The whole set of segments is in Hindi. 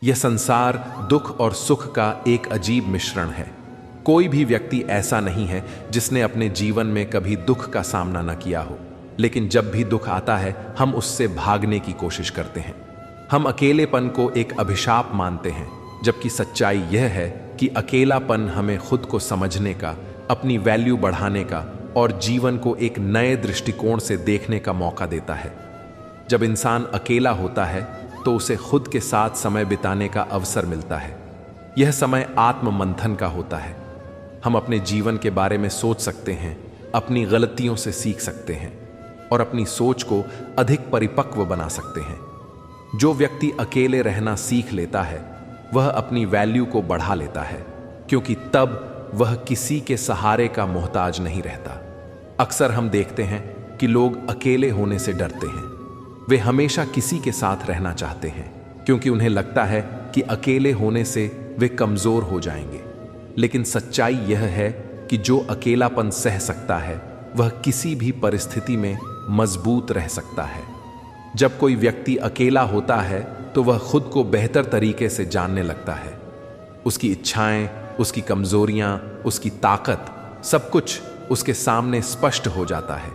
यह संसार दुख और सुख का एक अजीब मिश्रण है। कोई भी व्यक्ति ऐसा नहीं है जिसने अपने जीवन में कभी दुख का सामना न किया हो, लेकिन जब भी दुख आता है हम उससे भागने की कोशिश करते हैं। हम अकेलेपन को एक अभिशाप मानते हैं, जबकि सच्चाई यह है कि अकेलापन हमें खुद को समझने का, अपनी वैल्यू बढ़ाने का और जीवन को एक नए दृष्टिकोण से देखने का मौका देता है। जब इंसान अकेला होता है तो उसे खुद के साथ समय बिताने का अवसर मिलता है। यह समय आत्म मंथन का होता है। हम अपने जीवन के बारे में सोच सकते हैं, अपनी गलतियों से सीख सकते हैं और अपनी सोच को अधिक परिपक्व बना सकते हैं। जो व्यक्ति अकेले रहना सीख लेता है वह अपनी वैल्यू को बढ़ा लेता है, क्योंकि तब वह किसी के सहारे का मोहताज नहीं रहता। अक्सर हम देखते हैं कि लोग अकेले होने से डरते हैं। वे हमेशा किसी के साथ रहना चाहते हैं, क्योंकि उन्हें लगता है कि अकेले होने से वे कमजोर हो जाएंगे। लेकिन सच्चाई यह है कि जो अकेलापन सह सकता है वह किसी भी परिस्थिति में मजबूत रह सकता है। जब कोई व्यक्ति अकेला होता है तो वह खुद को बेहतर तरीके से जानने लगता है। उसकी इच्छाएं, उसकी कमजोरियां, उसकी ताकत, सब कुछ उसके सामने स्पष्ट हो जाता है।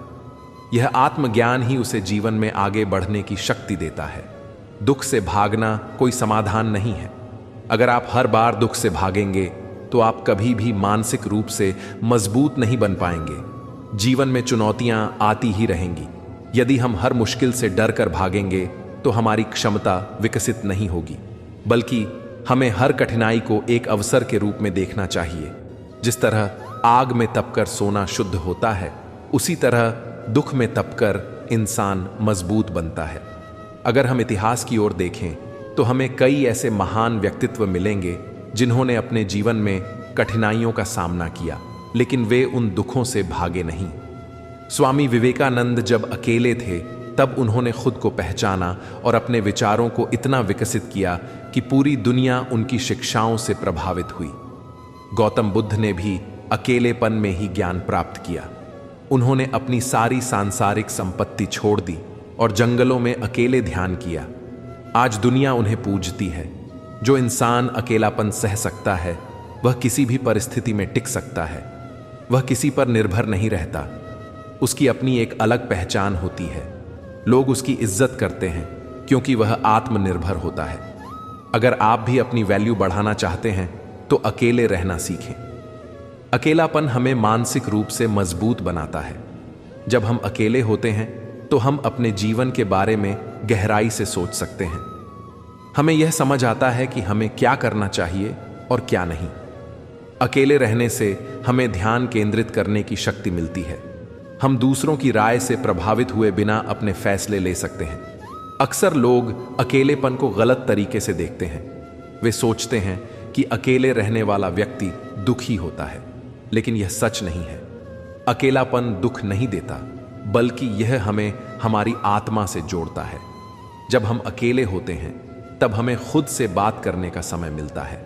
यह आत्मज्ञान ही उसे जीवन में आगे बढ़ने की शक्ति देता है। दुख से भागना कोई समाधान नहीं है। अगर आप हर बार दुख से भागेंगे तो आप कभी भी मानसिक रूप से मजबूत नहीं बन पाएंगे। जीवन में चुनौतियां आती ही रहेंगी। यदि हम हर मुश्किल से डर कर भागेंगे तो हमारी क्षमता विकसित नहीं होगी, बल्कि हमें हर कठिनाई को एक अवसर के रूप में देखना चाहिए। जिस तरह आग में तपकर सोना शुद्ध होता है, उसी तरह दुख में तपकर इंसान मजबूत बनता है। अगर हम इतिहास की ओर देखें तो हमें कई ऐसे महान व्यक्तित्व मिलेंगे जिन्होंने अपने जीवन में कठिनाइयों का सामना किया, लेकिन वे उन दुखों से भागे नहीं। स्वामी विवेकानंद जब अकेले थे तब उन्होंने खुद को पहचाना और अपने विचारों को इतना विकसित किया कि पूरी दुनिया उनकी शिक्षाओं से प्रभावित हुई। गौतम बुद्ध ने भी अकेलेपन में ही ज्ञान प्राप्त किया। उन्होंने अपनी सारी सांसारिक संपत्ति छोड़ दी और जंगलों में अकेले ध्यान किया। आज दुनिया उन्हें पूजती है। जो इंसान अकेलापन सह सकता है वह किसी भी परिस्थिति में टिक सकता है। वह किसी पर निर्भर नहीं रहता। उसकी अपनी एक अलग पहचान होती है। लोग उसकी इज्जत करते हैं क्योंकि वह आत्मनिर्भर होता है। अगर आप भी अपनी वैल्यू बढ़ाना चाहते हैं तो अकेले रहना सीखें। अकेलापन हमें मानसिक रूप से मजबूत बनाता है। जब हम अकेले होते हैं तो हम अपने जीवन के बारे में गहराई से सोच सकते हैं। हमें यह समझ आता है कि हमें क्या करना चाहिए और क्या नहीं। अकेले रहने से हमें ध्यान केंद्रित करने की शक्ति मिलती है। हम दूसरों की राय से प्रभावित हुए बिना अपने फैसले ले सकते हैं। अक्सर लोग अकेलेपन को गलत तरीके से देखते हैं। वे सोचते हैं कि अकेले रहने वाला व्यक्ति दुखी होता है, लेकिन यह सच नहीं है। अकेलापन दुख नहीं देता, बल्कि यह हमें हमारी आत्मा से जोड़ता है। जब हम अकेले होते हैं तब हमें खुद से बात करने का समय मिलता है।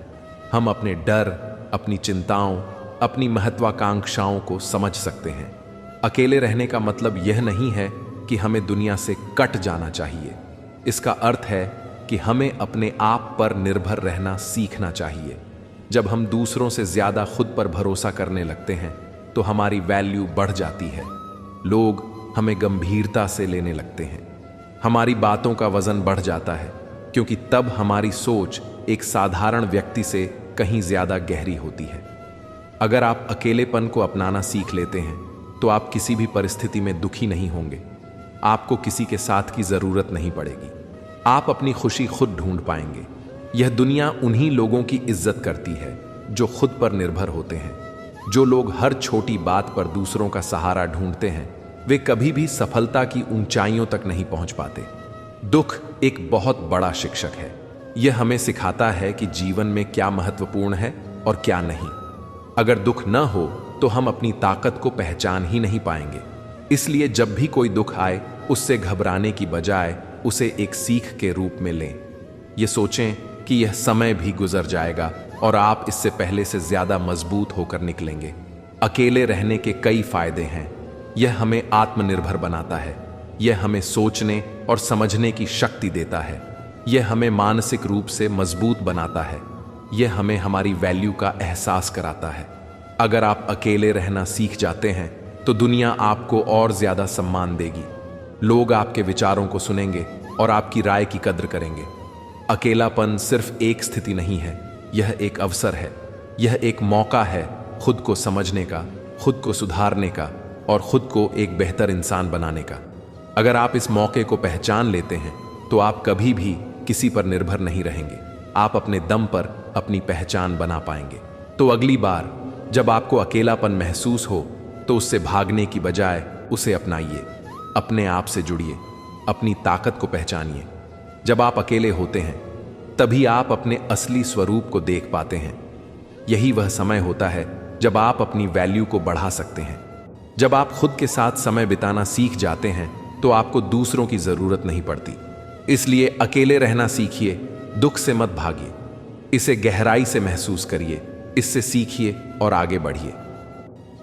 हम अपने डर, अपनी चिंताओं, अपनी महत्वाकांक्षाओं को समझ सकते हैं। अकेले रहने का मतलब यह नहीं है कि हमें दुनिया से कट जाना चाहिए। इसका अर्थ है कि हमें अपने आप पर निर्भर रहना सीखना चाहिए। जब हम दूसरों से ज्यादा खुद पर भरोसा करने लगते हैं तो हमारी वैल्यू बढ़ जाती है। लोग हमें गंभीरता से लेने लगते हैं। हमारी बातों का वजन बढ़ जाता है, क्योंकि तब हमारी सोच एक साधारण व्यक्ति से कहीं ज्यादा गहरी होती है। अगर आप अकेलेपन को अपनाना सीख लेते हैं तो आप किसी भी परिस्थिति में दुखी नहीं होंगे। आपको किसी के साथ की जरूरत नहीं पड़ेगी। आप अपनी खुशी खुद ढूंढ पाएंगे। यह दुनिया उन्हीं लोगों की इज्जत करती है जो खुद पर निर्भर होते हैं। जो लोग हर छोटी बात पर दूसरों का सहारा ढूंढते हैं वे कभी भी सफलता की ऊंचाइयों तक नहीं पहुंच पाते। दुख एक बहुत बड़ा शिक्षक है। यह हमें सिखाता है कि जीवन में क्या महत्वपूर्ण है और क्या नहीं। अगर दुख न हो तो हम अपनी ताकत को पहचान ही नहीं पाएंगे। इसलिए जब भी कोई दुख आए उससे घबराने की बजाय उसे एक सीख के रूप में लें। ये सोचें कि यह समय भी गुजर जाएगा और आप इससे पहले से ज्यादा मजबूत होकर निकलेंगे। अकेले रहने के कई फायदे हैं। यह हमें आत्मनिर्भर बनाता है। यह हमें सोचने और समझने की शक्ति देता है। यह हमें मानसिक रूप से मजबूत बनाता है। यह हमें हमारी वैल्यू का एहसास कराता है। अगर आप अकेले रहना सीख जाते हैं तो दुनिया आपको और ज्यादा सम्मान देगी। लोग आपके विचारों को सुनेंगे और आपकी राय की कद्र करेंगे। अकेलापन सिर्फ एक स्थिति नहीं है, यह एक अवसर है। यह एक मौका है खुद को समझने का, खुद को सुधारने का और खुद को एक बेहतर इंसान बनाने का। अगर आप इस मौके को पहचान लेते हैं तो आप कभी भी किसी पर निर्भर नहीं रहेंगे। आप अपने दम पर अपनी पहचान बना पाएंगे। तो अगली बार जब आपको अकेलापन महसूस हो तो उससे भागने की बजाय उसे अपनाइए। अपने आप से जुड़िए, अपनी ताकत को पहचानिए। जब आप अकेले होते हैं तभी आप अपने असली स्वरूप को देख पाते हैं। यही वह समय होता है जब आप अपनी वैल्यू को बढ़ा सकते हैं। जब आप खुद के साथ समय बिताना सीख जाते हैं तो आपको दूसरों की जरूरत नहीं पड़ती। इसलिए अकेले रहना सीखिए, दुख से मत भागिए, इसे गहराई से महसूस करिए, इससे सीखिए और आगे बढ़िए।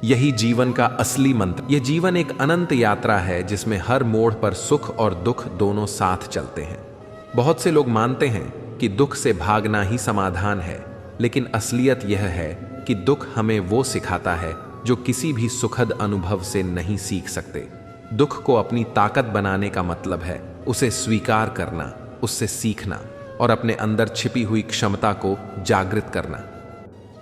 यही जीवन का असली मंत्र। यह जीवन एक अनंत यात्रा है जिसमें हर मोड़ पर सुख और दुख दोनों साथ चलते हैं। बहुत से लोग मानते हैं कि दुख से भागना ही समाधान है, लेकिन असलियत यह है कि दुख हमें वो सिखाता है जो किसी भी सुखद अनुभव से नहीं सीख सकते। दुख को अपनी ताकत बनाने का मतलब है उसे स्वीकार करना, उससे सीखना और अपने अंदर छिपी हुई क्षमता को जागृत करना।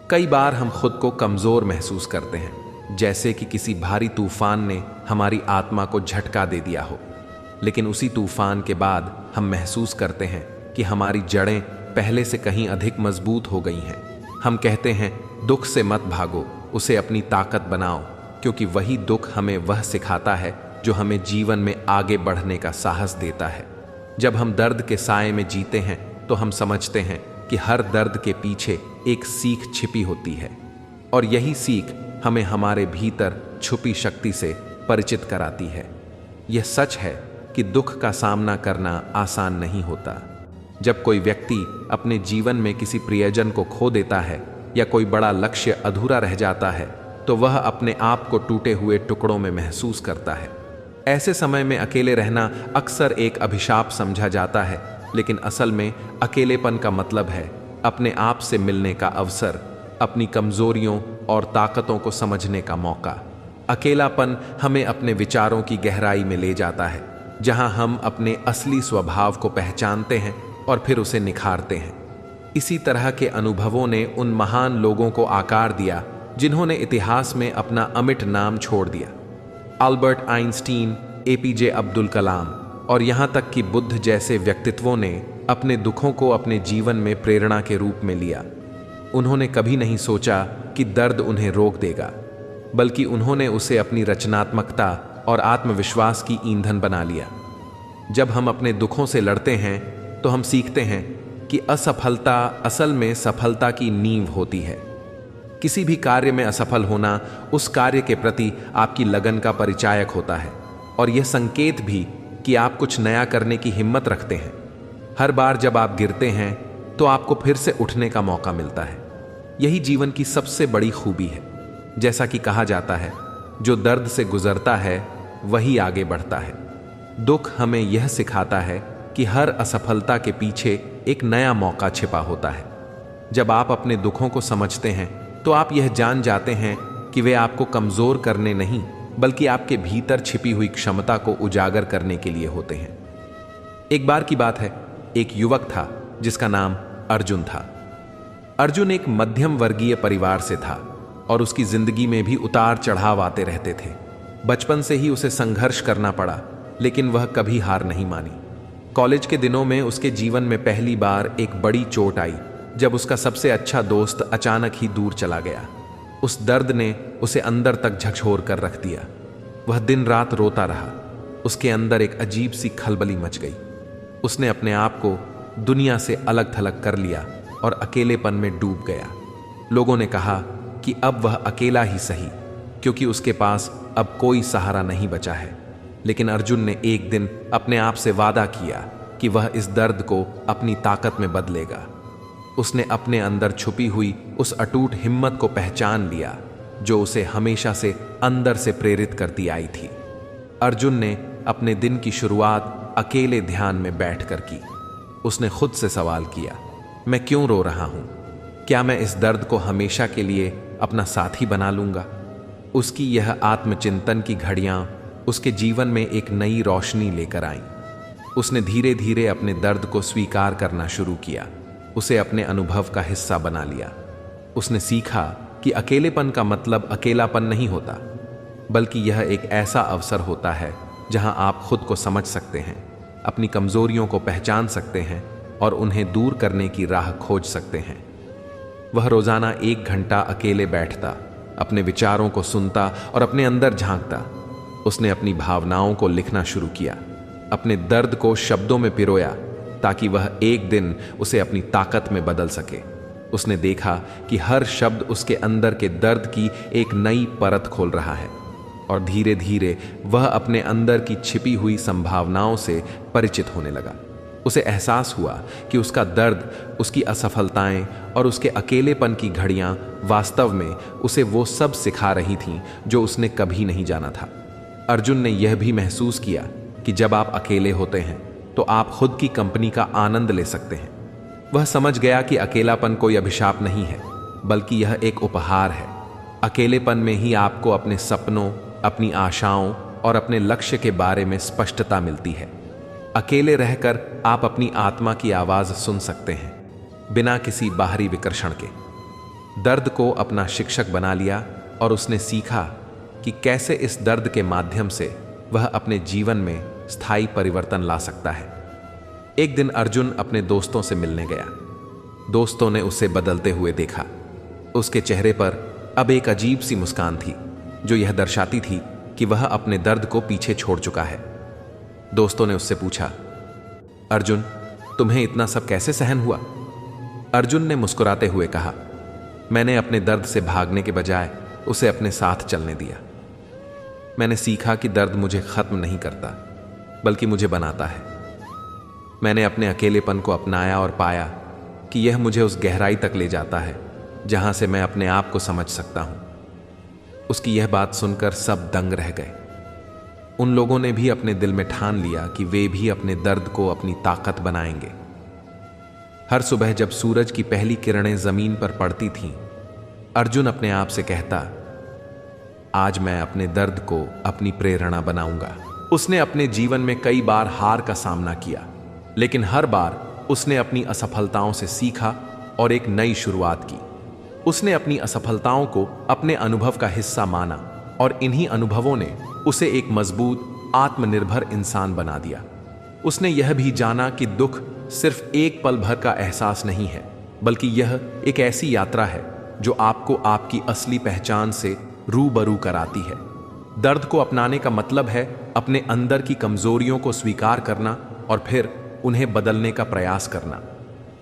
कई बार हम खुद को कमजोर महसूस करते हैं, जैसे कि किसी भारी तूफान ने हमारी आत्मा को झटका दे दिया हो। लेकिन उसी तूफान के बाद हम महसूस करते हैं कि हमारी जड़ें पहले से कहीं अधिक मजबूत हो गई हैं। हम कहते हैं दुख से मत भागो, उसे अपनी ताकत बनाओ, क्योंकि वही दुख हमें वह सिखाता है जो हमें जीवन में आगे बढ़ने का साहस देता है। जब हम दर्द के साए में जीते हैं तो हम समझते हैं कि हर दर्द के पीछे एक सीख छिपी होती है, और यही सीख हमें हमारे भीतर छुपी शक्ति से परिचित कराती है। यह सच है कि दुख का सामना करना आसान नहीं होता। जब कोई व्यक्ति अपने जीवन में किसी प्रियजन को खो देता है या कोई बड़ा लक्ष्य अधूरा रह जाता है तो वह अपने आप को टूटे हुए टुकड़ों में महसूस करता है। ऐसे समय में अकेले रहना अक्सर एक अभिशाप समझा जाता है, लेकिन असल में अकेलेपन का मतलब है अपने आप से मिलने का अवसर, अपनी कमजोरियों और ताकतों को समझने का मौका। अकेलापन हमें अपने विचारों की गहराई में ले जाता है, जहां हम अपने असली स्वभाव को पहचानते हैं और फिर उसे निखारते हैं। इसी तरह के अनुभवों ने उन महान लोगों को आकार दिया जिन्होंने इतिहास में अपना अमिट नाम छोड़ दिया। Albert Einstein, APJ Abdul Kalam और यहां तक कि बुद्ध जैसे व्यक्तित्वों ने अपने दुखों को अपने जीवन में प्रेरणा के रूप में लिया। उन्होंने कभी नहीं सोचा कि दर्द उन्हें रोक देगा, बल्कि उन्होंने उसे अपनी रचनात्मकता और आत्मविश्वास की ईंधन बना लिया। जब हम अपने दुखों से लड़ते हैं तो हम सीखते हैं कि असफलता असल में सफलता की नींव होती है। किसी भी कार्य में असफल होना उस कार्य के प्रति आपकी लगन का परिचायक होता है, और यह संकेत भी कि आप कुछ नया करने की हिम्मत रखते हैं। हर बार जब आप गिरते हैं तो आपको फिर से उठने का मौका मिलता है। यही जीवन की सबसे बड़ी खूबी है। जैसा कि कहा जाता है, जो दर्द से गुजरता है वही आगे बढ़ता है। दुख हमें यह सिखाता है कि हर असफलता के पीछे एक नया मौका छिपा होता है। जब आप अपने दुखों को समझते हैं तो आप यह जान जाते हैं कि वे आपको कमजोर करने नहीं, बल्कि आपके भीतर छिपी हुई क्षमता को उजागर करने के लिए होते हैं। एक बार की बात है, एक युवक था जिसका नाम अर्जुन था। अर्जुन एक मध्यम वर्गीय परिवार से था और उसकी जिंदगी में भी उतार चढ़ाव आते रहते थे। बचपन से ही उसे संघर्ष करना पड़ा, लेकिन वह कभी हार नहीं मानी। कॉलेज के दिनों में उसके जीवन में पहली बार एक बड़ी चोट आई जब उसका सबसे अच्छा दोस्त अचानक ही दूर चला गया। उस दर्द ने उसे अंदर तक झकझोर कर रख दिया। वह दिन रात रोता रहा। उसके अंदर एक अजीब सी खलबली मच गई। उसने अपने आप को दुनिया से अलग थलग कर लिया और अकेलेपन में डूब गया। लोगों ने कहा कि अब वह अकेला ही सही, क्योंकि उसके पास अब कोई सहारा नहीं बचा है। लेकिन अर्जुन ने एक दिन अपने आप से वादा किया कि वह इस दर्द को अपनी ताकत में बदलेगा। उसने अपने अंदर छुपी हुई उस अटूट हिम्मत को पहचान लिया जो उसे हमेशा से अंदर से प्रेरित करती आई थी। अर्जुन ने अपने दिन की शुरुआत अकेले ध्यान में बैठकर की। उसने खुद से सवाल किया, मैं क्यों रो रहा हूं? क्या मैं इस दर्द को हमेशा के लिए अपना साथी बना लूंगा? उसकी यह आत्मचिंतन की घड़ियां उसके जीवन में एक नई रोशनी लेकर आईं। उसने धीरे धीरे अपने दर्द को स्वीकार करना शुरू किया, उसे अपने अनुभव का हिस्सा बना लिया। उसने सीखा कि अकेलेपन का मतलब अकेलापन नहीं होता, बल्कि यह एक ऐसा अवसर होता है जहां आप खुद को समझ सकते हैं, अपनी कमजोरियों को पहचान सकते हैं और उन्हें दूर करने की राह खोज सकते हैं। वह रोजाना 1 घंटा अकेले बैठता, अपने विचारों को सुनता और अपने अंदर झांकता। उसने अपनी भावनाओं को लिखना शुरू किया, अपने दर्द को शब्दों में पिरोया, ताकि वह एक दिन उसे अपनी ताकत में बदल सके। उसने देखा कि हर शब्द उसके अंदर के दर्द की एक नई परत खोल रहा है, और धीरे धीरे वह अपने अंदर की छिपी हुई संभावनाओं से परिचित होने लगा। उसे एहसास हुआ कि उसका दर्द, उसकी असफलताएं और उसके अकेलेपन की घड़ियां वास्तव में उसे वो सब सिखा रही थीं जो उसने कभी नहीं जाना था। अर्जुन ने यह भी महसूस किया कि जब आप अकेले होते हैं तो आप खुद की कंपनी का आनंद ले सकते हैं। वह समझ गया कि अकेलापन कोई अभिशाप नहीं है, बल्कि यह एक उपहार है। अकेलेपन में ही आपको अपने सपनों, अपनी आशाओं और अपने लक्ष्य के बारे में स्पष्टता मिलती है। अकेले रहकर आप अपनी आत्मा की आवाज सुन सकते हैं, बिना किसी बाहरी विकर्षण के। दर्द को अपना शिक्षक बना लिया और उसने सीखा कि कैसे इस दर्द के माध्यम से वह अपने जीवन में स्थायी परिवर्तन ला सकता है। एक दिन अर्जुन अपने दोस्तों से मिलने गया। दोस्तों ने उसे बदलते हुए देखा। उसके चेहरे पर अब एक अजीब सी मुस्कान थी, जो यह दर्शाती थी कि वह अपने दर्द को पीछे छोड़ चुका है। दोस्तों ने उससे पूछा, अर्जुन, तुम्हें इतना सब कैसे सहन हुआ? अर्जुन ने मुस्कुराते हुए कहा, मैंने अपने दर्द से भागने के बजाय उसे अपने साथ चलने दिया। मैंने सीखा कि दर्द मुझे खत्म नहीं करता, बल्कि मुझे बनाता है। मैंने अपने अकेलेपन को अपनाया और पाया कि यह मुझे उस गहराई तक ले जाता है जहां से मैं अपने आप को समझ सकता हूं। उसकी यह बात सुनकर सब दंग रह गए। उन लोगों ने भी अपने दिल में ठान लिया कि वे भी अपने दर्द को अपनी ताकत बनाएंगे। हर सुबह जब सूरज की पहली किरणें जमीन पर पड़ती थीं, अर्जुन अपने आप से कहता, आज मैं अपने दर्द को अपनी प्रेरणा बनाऊंगा। उसने अपने जीवन में कई बार हार का सामना किया, लेकिन हर बार उसने अपनी असफलताओं से सीखा और एक नई शुरुआत की। उसने अपनी असफलताओं को अपने अनुभव का हिस्सा माना, और इन्हीं अनुभवों ने उसे एक मजबूत, आत्मनिर्भर इंसान बना दिया। उसने यह भी जाना कि दुख सिर्फ एक पल भर का एहसास नहीं है, बल्कि यह एक ऐसी यात्रा है जो आपको आपकी असली पहचान से रूबरू कराती है। दर्द को अपनाने का मतलब है अपने अंदर की कमजोरियों को स्वीकार करना और फिर उन्हें बदलने का प्रयास करना।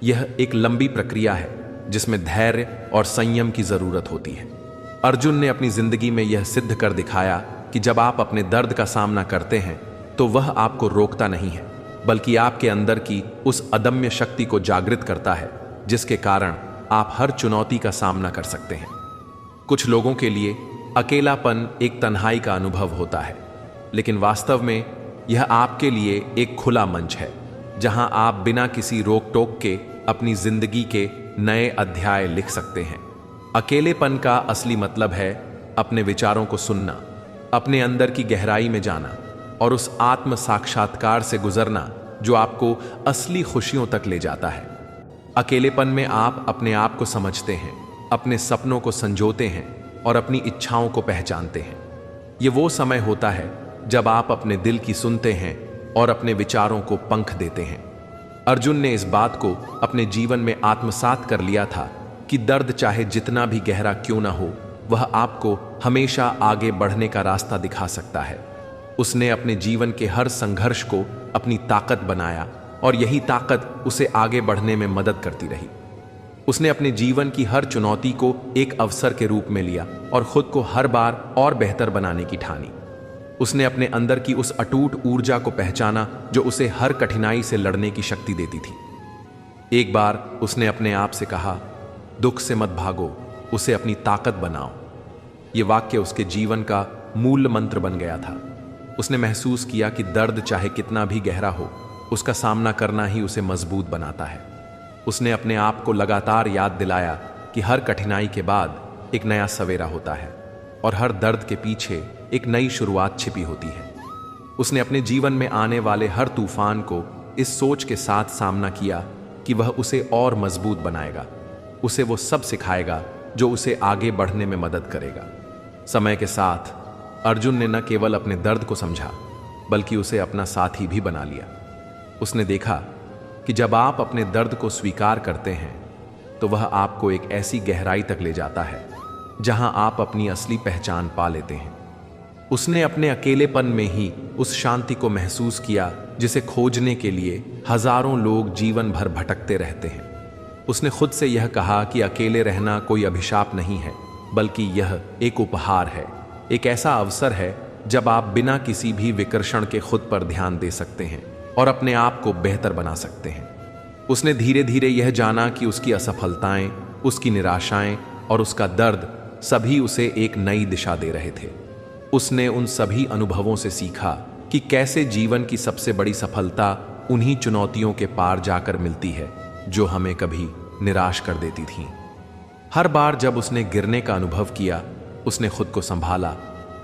यह एक लंबी प्रक्रिया है जिसमें धैर्य और संयम की जरूरत होती है। अर्जुन ने अपनी जिंदगी में यह सिद्ध कर दिखाया कि जब आप अपने दर्द का सामना करते हैं तो वह आपको रोकता नहीं है, बल्कि आपके अंदर की उस अदम्य शक्ति को जागृत करता है जिसके कारण आप हर चुनौती का सामना कर सकते हैं। कुछ लोगों के लिए अकेलापन एक तन्हाई का अनुभव होता है, लेकिन वास्तव में यह आपके लिए एक खुला मंच है जहां आप बिना किसी रोक टोक के अपनी जिंदगी के नए अध्याय लिख सकते हैं। अकेलेपन का असली मतलब है अपने विचारों को सुनना, अपने अंदर की गहराई में जाना और उस आत्म साक्षात्कार से गुजरना जो आपको असली खुशियों तक ले जाता है। अकेलेपन में आप अपने आप को समझते हैं, अपने सपनों को संजोते हैं और अपनी इच्छाओं को पहचानते हैं। ये वो समय होता है जब आप अपने दिल की सुनते हैं और अपने विचारों को पंख देते हैं। अर्जुन ने इस बात को अपने जीवन में आत्मसात कर लिया था कि दर्द चाहे जितना भी गहरा क्यों ना हो, वह आपको हमेशा आगे बढ़ने का रास्ता दिखा सकता है। उसने अपने जीवन के हर संघर्ष को अपनी ताकत बनाया और यही ताकत उसे आगे बढ़ने में मदद करती रही। उसने अपने जीवन की हर चुनौती को एक अवसर के रूप में लिया और खुद को हर बार और बेहतर बनाने की ठानी। उसने अपने अंदर की उस अटूट ऊर्जा को पहचाना जो उसे हर कठिनाई से लड़ने की शक्ति देती थी। एक बार उसने अपने आप से कहा, दुख से मत भागो, उसे अपनी ताकत बनाओ। ये वाक्य उसके जीवन का मूल मंत्र बन गया था। उसने महसूस किया कि दर्द चाहे कितना भी गहरा हो, उसका सामना करना ही उसे मजबूत बनाता है। उसने अपने आप को लगातार याद दिलाया कि हर कठिनाई के बाद एक नया सवेरा होता है और हर दर्द के पीछे एक नई शुरुआत छिपी होती है। उसने अपने जीवन में आने वाले हर तूफान को इस सोच के साथ सामना किया कि वह उसे और मजबूत बनाएगा, उसे वो सब सिखाएगा जो उसे आगे बढ़ने में मदद करेगा। समय के साथ अर्जुन ने न केवल अपने दर्द को समझा बल्कि उसे अपना साथी भी बना लिया। उसने देखा कि जब आप अपने दर्द को स्वीकार करते हैं तो वह आपको एक ऐसी गहराई तक ले जाता है जहां आप अपनी असली पहचान पा लेते हैं। उसने अपने अकेलेपन में ही उस शांति को महसूस किया जिसे खोजने के लिए हजारों लोग जीवन भर भटकते रहते हैं। उसने खुद से यह कहा कि अकेले रहना कोई अभिशाप नहीं है, बल्कि यह एक उपहार है, एक ऐसा अवसर है जब आप बिना किसी भी विकर्षण के खुद पर ध्यान दे सकते हैं और अपने आप को बेहतर बना सकते हैं। उसने धीरे धीरे यह जाना कि उसकी असफलताएं, उसकी निराशाएं और उसका दर्द सभी उसे एक नई दिशा दे रहे थे। उसने उन सभी अनुभवों से सीखा कि कैसे जीवन की सबसे बड़ी सफलता उन्हीं चुनौतियों के पार जाकर मिलती है जो हमें कभी निराश कर देती थीं। हर बार जब उसने गिरने का अनुभव किया, उसने खुद को संभाला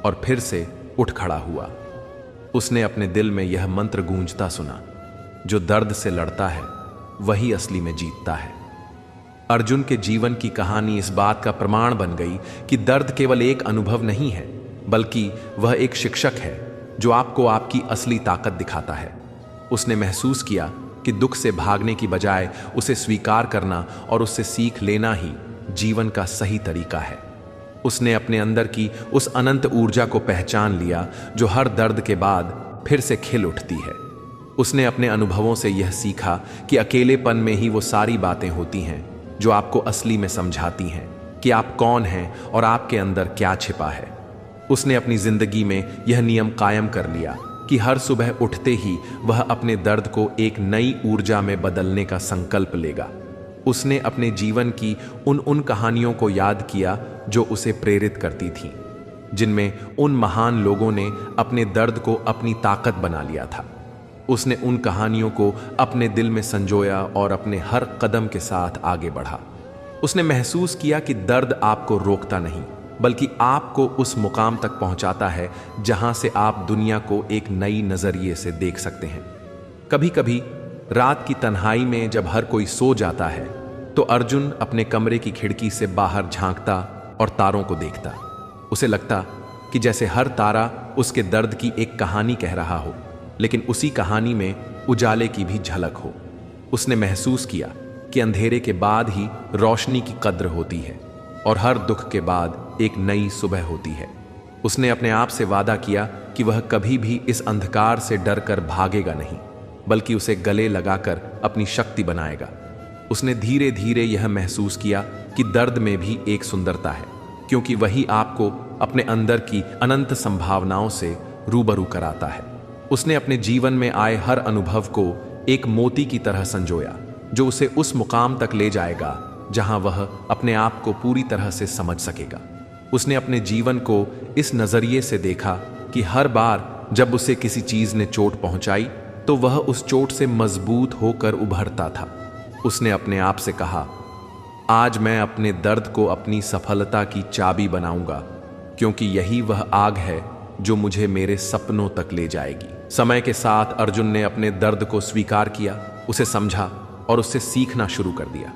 और फिर से उठ खड़ा हुआ। उसने अपने दिल में यह मंत्र गूंजता सुना, जो दर्द से लड़ता है वही असली में जीतता है। अर्जुन के जीवन की कहानी इस बात का प्रमाण बन गई कि दर्द केवल एक अनुभव नहीं है, बल्कि वह एक शिक्षक है जो आपको आपकी असली ताकत दिखाता है। उसने महसूस किया कि दुख से भागने की बजाय उसे स्वीकार करना और उससे सीख लेना ही जीवन का सही तरीका है। उसने अपने अंदर की उस अनंत ऊर्जा को पहचान लिया जो हर दर्द के बाद फिर से खिल उठती है। उसने अपने अनुभवों से यह सीखा कि अकेलेपन में ही वो सारी बातें होती हैं जो आपको असली में समझाती हैं कि आप कौन हैं और आपके अंदर क्या छिपा है। उसने अपनी जिंदगी में यह नियम कायम कर लिया कि हर सुबह उठते ही वह अपने दर्द को एक नई ऊर्जा में बदलने का संकल्प लेगा। उसने अपने जीवन की उन कहानियों को याद किया जो उसे प्रेरित करती थीं, जिनमें उन महान लोगों ने अपने दर्द को अपनी ताकत बना लिया था। उसने उन कहानियों को अपने दिल में संजोया और अपने हर कदम के साथ आगे बढ़ा। उसने महसूस किया कि दर्द आपको रोकता नहीं, बल्कि आपको उस मुकाम तक पहुंचाता है जहां से आप दुनिया को एक नई नजरिए से देख सकते हैं। कभी कभी रात की तन्हाई में जब हर कोई सो जाता है तो अर्जुन अपने कमरे की खिड़की से बाहर झांकता और तारों को देखता। उसे लगता कि जैसे हर तारा उसके दर्द की एक कहानी कह रहा हो, लेकिन उसी कहानी में उजाले की भी झलक हो। उसने महसूस किया कि अंधेरे के बाद ही रोशनी की कद्र होती है और हर दुख के बाद एक नई सुबह होती है। उसने अपने आप से वादा किया कि वह कभी भी इस अंधकार से डरकर भागेगा नहीं, बल्कि उसे गले लगाकर अपनी शक्ति बनाएगा। उसने धीरे धीरे यह महसूस किया कि दर्द में भी एक सुंदरता है, क्योंकि वही आपको अपने अंदर की अनंत संभावनाओं से रूबरू कराता है। उसने अपने जीवन में आए हर अनुभव को एक मोती की तरह संजोया, जो उसे उस मुकाम तक ले जाएगा जहां वह अपने आप को पूरी तरह से समझ सकेगा। उसने अपने जीवन को इस नजरिए से देखा कि हर बार जब उसे किसी चीज ने चोट पहुंचाई तो वह उस चोट से मजबूत होकर उभरता था। उसने अपने आप से कहा, आज मैं अपने दर्द को अपनी सफलता की चाबी बनाऊंगा, क्योंकि यही वह आग है जो मुझे मेरे सपनों तक ले जाएगी। समय के साथ अर्जुन ने अपने दर्द को स्वीकार किया, उसे समझा और उससे सीखना शुरू कर दिया।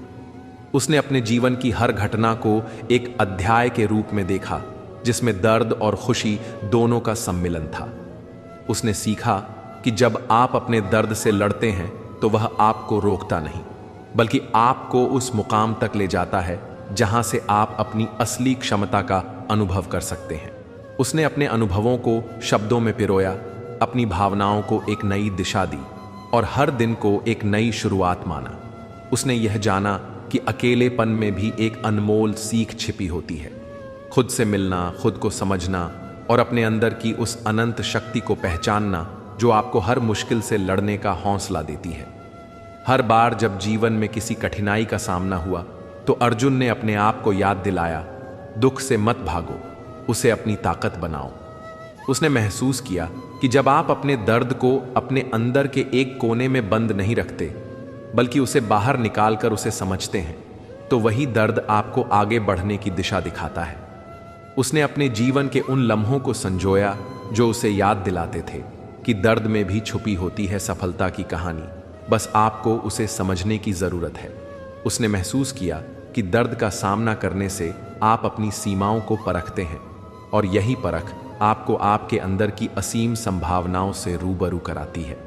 उसने अपने जीवन की हर घटना को एक अध्याय के रूप में देखा, जिसमें दर्द और खुशी दोनों का सम्मिलन था। उसने सीखा कि जब आप अपने दर्द से लड़ते हैं तो वह आपको रोकता नहीं, बल्कि आपको उस मुकाम तक ले जाता है जहां से आप अपनी असली क्षमता का अनुभव कर सकते हैं। उसने अपने अनुभवों को शब्दों में पिरोया, अपनी भावनाओं को एक नई दिशा दी और हर दिन को एक नई शुरुआत माना। उसने यह जाना कि अकेलेपन में भी एक अनमोल सीख छिपी होती है। खुद से मिलना, खुद को समझना और अपने अंदर की उस अनंत शक्ति को पहचानना जो आपको हर मुश्किल से लड़ने का हौसला देती है। हर बार जब जीवन में किसी कठिनाई का सामना हुआ तो अर्जुन ने अपने आप को याद दिलाया, दुख से मत भागो, उसे अपनी ताकत बनाओ। उसने महसूस किया कि जब आप अपने दर्द को अपने अंदर के एक कोने में बंद नहीं रखते, बल्कि उसे बाहर निकालकर उसे समझते हैं, तो वही दर्द आपको आगे बढ़ने की दिशा दिखाता है। उसने अपने जीवन के उन लम्हों को संजोया जो उसे याद दिलाते थे कि दर्द में भी छुपी होती है सफलता की कहानी, बस आपको उसे समझने की जरूरत है। उसने महसूस किया कि दर्द का सामना करने से आप अपनी सीमाओं को परखते हैं, और यही परख आपको आपके अंदर की असीम संभावनाओं से रूबरू कराती है।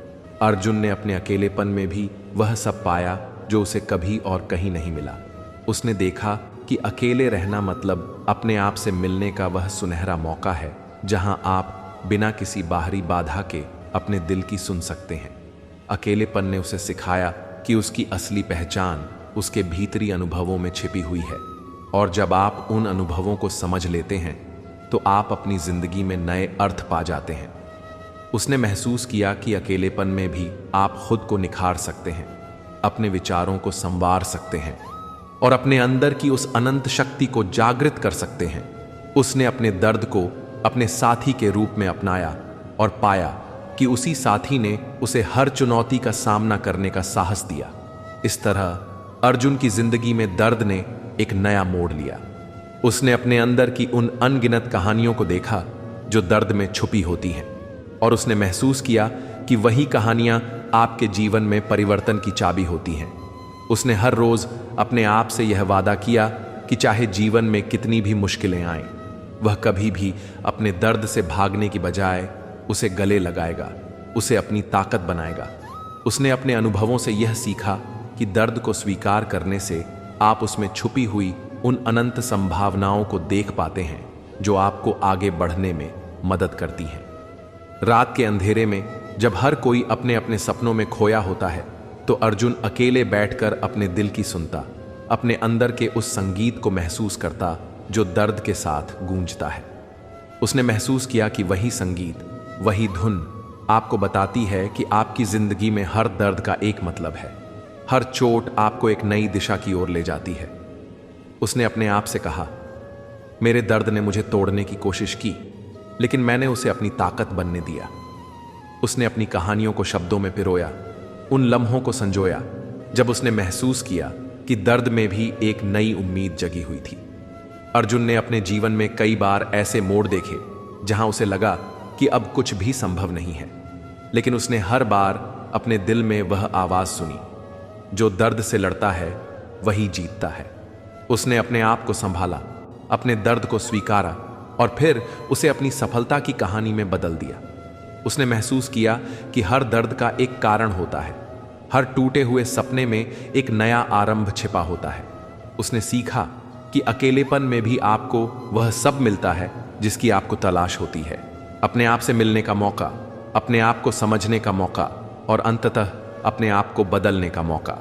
अर्जुन ने अपने अकेलेपन में भी वह सब पाया जो उसे कभी और कहीं नहीं मिला। उसने देखा कि अकेले रहना मतलब अपने आप से मिलने का वह सुनहरा मौका है, जहां आप बिना किसी बाहरी बाधा के अपने दिल की सुन सकते हैं। अकेलेपन ने उसे सिखाया कि उसकी असली पहचान उसके भीतरी अनुभवों में छिपी हुई है, और जब आप उन अनुभवों को समझ लेते हैं तो आप अपनी जिंदगी में नए अर्थ पा जाते हैं। उसने महसूस किया कि अकेलेपन में भी आप खुद को निखार सकते हैं, अपने विचारों को संवार सकते हैं और अपने अंदर की उस अनंत शक्ति को जागृत कर सकते हैं। उसने अपने दर्द को अपने साथी के रूप में अपनाया और पाया कि उसी साथी ने उसे हर चुनौती का सामना करने का साहस दिया। इस तरह अर्जुन की जिंदगी में दर्द ने एक नया मोड़ लिया। उसने अपने अंदर की उन अनगिनत कहानियों को देखा जो दर्द में छुपी होती हैं, और उसने महसूस किया कि वही कहानियां आपके जीवन में परिवर्तन की चाबी होती हैं। उसने हर रोज अपने आप से यह वादा किया कि चाहे जीवन में कितनी भी मुश्किलें आएं, वह कभी भी अपने दर्द से भागने की बजाय उसे गले लगाएगा, उसे अपनी ताकत बनाएगा। उसने अपने अनुभवों से यह सीखा कि दर्द को स्वीकार करने से आप उसमें छुपी हुई उन अनंत संभावनाओं को देख पाते हैं जो आपको आगे बढ़ने में मदद करती हैं। रात के अंधेरे में जब हर कोई अपने अपने सपनों में खोया होता है, तो अर्जुन अकेले बैठकर अपने दिल की सुनता, अपने अंदर के उस संगीत को महसूस करता जो दर्द के साथ गूंजता है। उसने महसूस किया कि वही संगीत, वही धुन आपको बताती है कि आपकी जिंदगी में हर दर्द का एक मतलब है, हर चोट आपको एक नई दिशा की ओर ले जाती है। उसने अपने आप से कहा, मेरे दर्द ने मुझे तोड़ने की कोशिश की, लेकिन मैंने उसे अपनी ताकत बनने दिया। उसने अपनी कहानियों को शब्दों में पिरोया, उन लम्हों को संजोया जब उसने महसूस किया कि दर्द में भी एक नई उम्मीद जगी हुई थी। अर्जुन ने अपने जीवन में कई बार ऐसे मोड़ देखे जहां उसे लगा कि अब कुछ भी संभव नहीं है, लेकिन उसने हर बार अपने दिल में वह आवाज सुनी, जो दर्द से लड़ता है वही जीतता है। उसने अपने आप को संभाला, अपने दर्द को स्वीकारा और फिर उसे अपनी सफलता की कहानी में बदल दिया। उसने महसूस किया कि हर दर्द का एक कारण होता है, हर टूटे हुए सपने में एक नया आरंभ छिपा होता है। उसने सीखा कि अकेलेपन में भी आपको वह सब मिलता है जिसकी आपको तलाश होती है, अपने आप से मिलने का मौका, अपने आप को समझने का मौका और अंततः अपने आप को बदलने का मौका।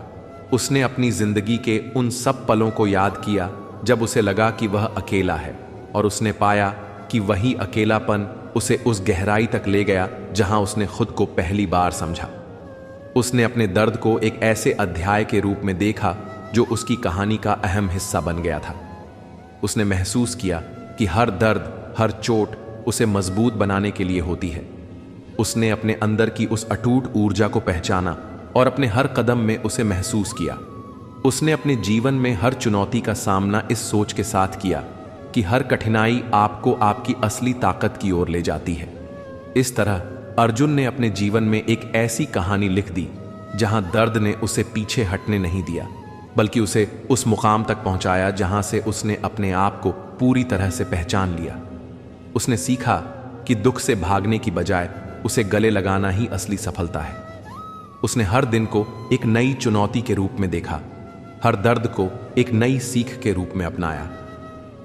उसने अपनी जिंदगी के उन सब पलों को याद किया जब उसे लगा कि वह अकेला है, और उसने पाया कि वही अकेलापन उसे उस गहराई तक ले गया जहां उसने खुद को पहली बार समझा। उसने अपने दर्द को एक ऐसे अध्याय के रूप में देखा जो उसकी कहानी का अहम हिस्सा बन गया था। उसने महसूस किया कि हर दर्द, हर चोट उसे मजबूत बनाने के लिए होती है। उसने अपने अंदर की उस अटूट ऊर्जा को पहचाना और अपने हर कदम में उसे महसूस किया। उसने अपने जीवन में हर चुनौती का सामना इस सोच के साथ किया कि हर कठिनाई आपको आपकी असली ताकत की ओर ले जाती है। इस तरह अर्जुन ने अपने जीवन में एक ऐसी कहानी लिख दी जहां दर्द ने उसे पीछे हटने नहीं दिया, बल्कि उसे उस मुकाम तक पहुंचाया जहां से उसने अपने आप को पूरी तरह से पहचान लिया। उसने सीखा कि दुख से भागने की बजाय उसे गले लगाना ही असली सफलता है। उसने हर दिन को एक नई चुनौती के रूप में देखा, हर दर्द को एक नई सीख के रूप में अपनाया।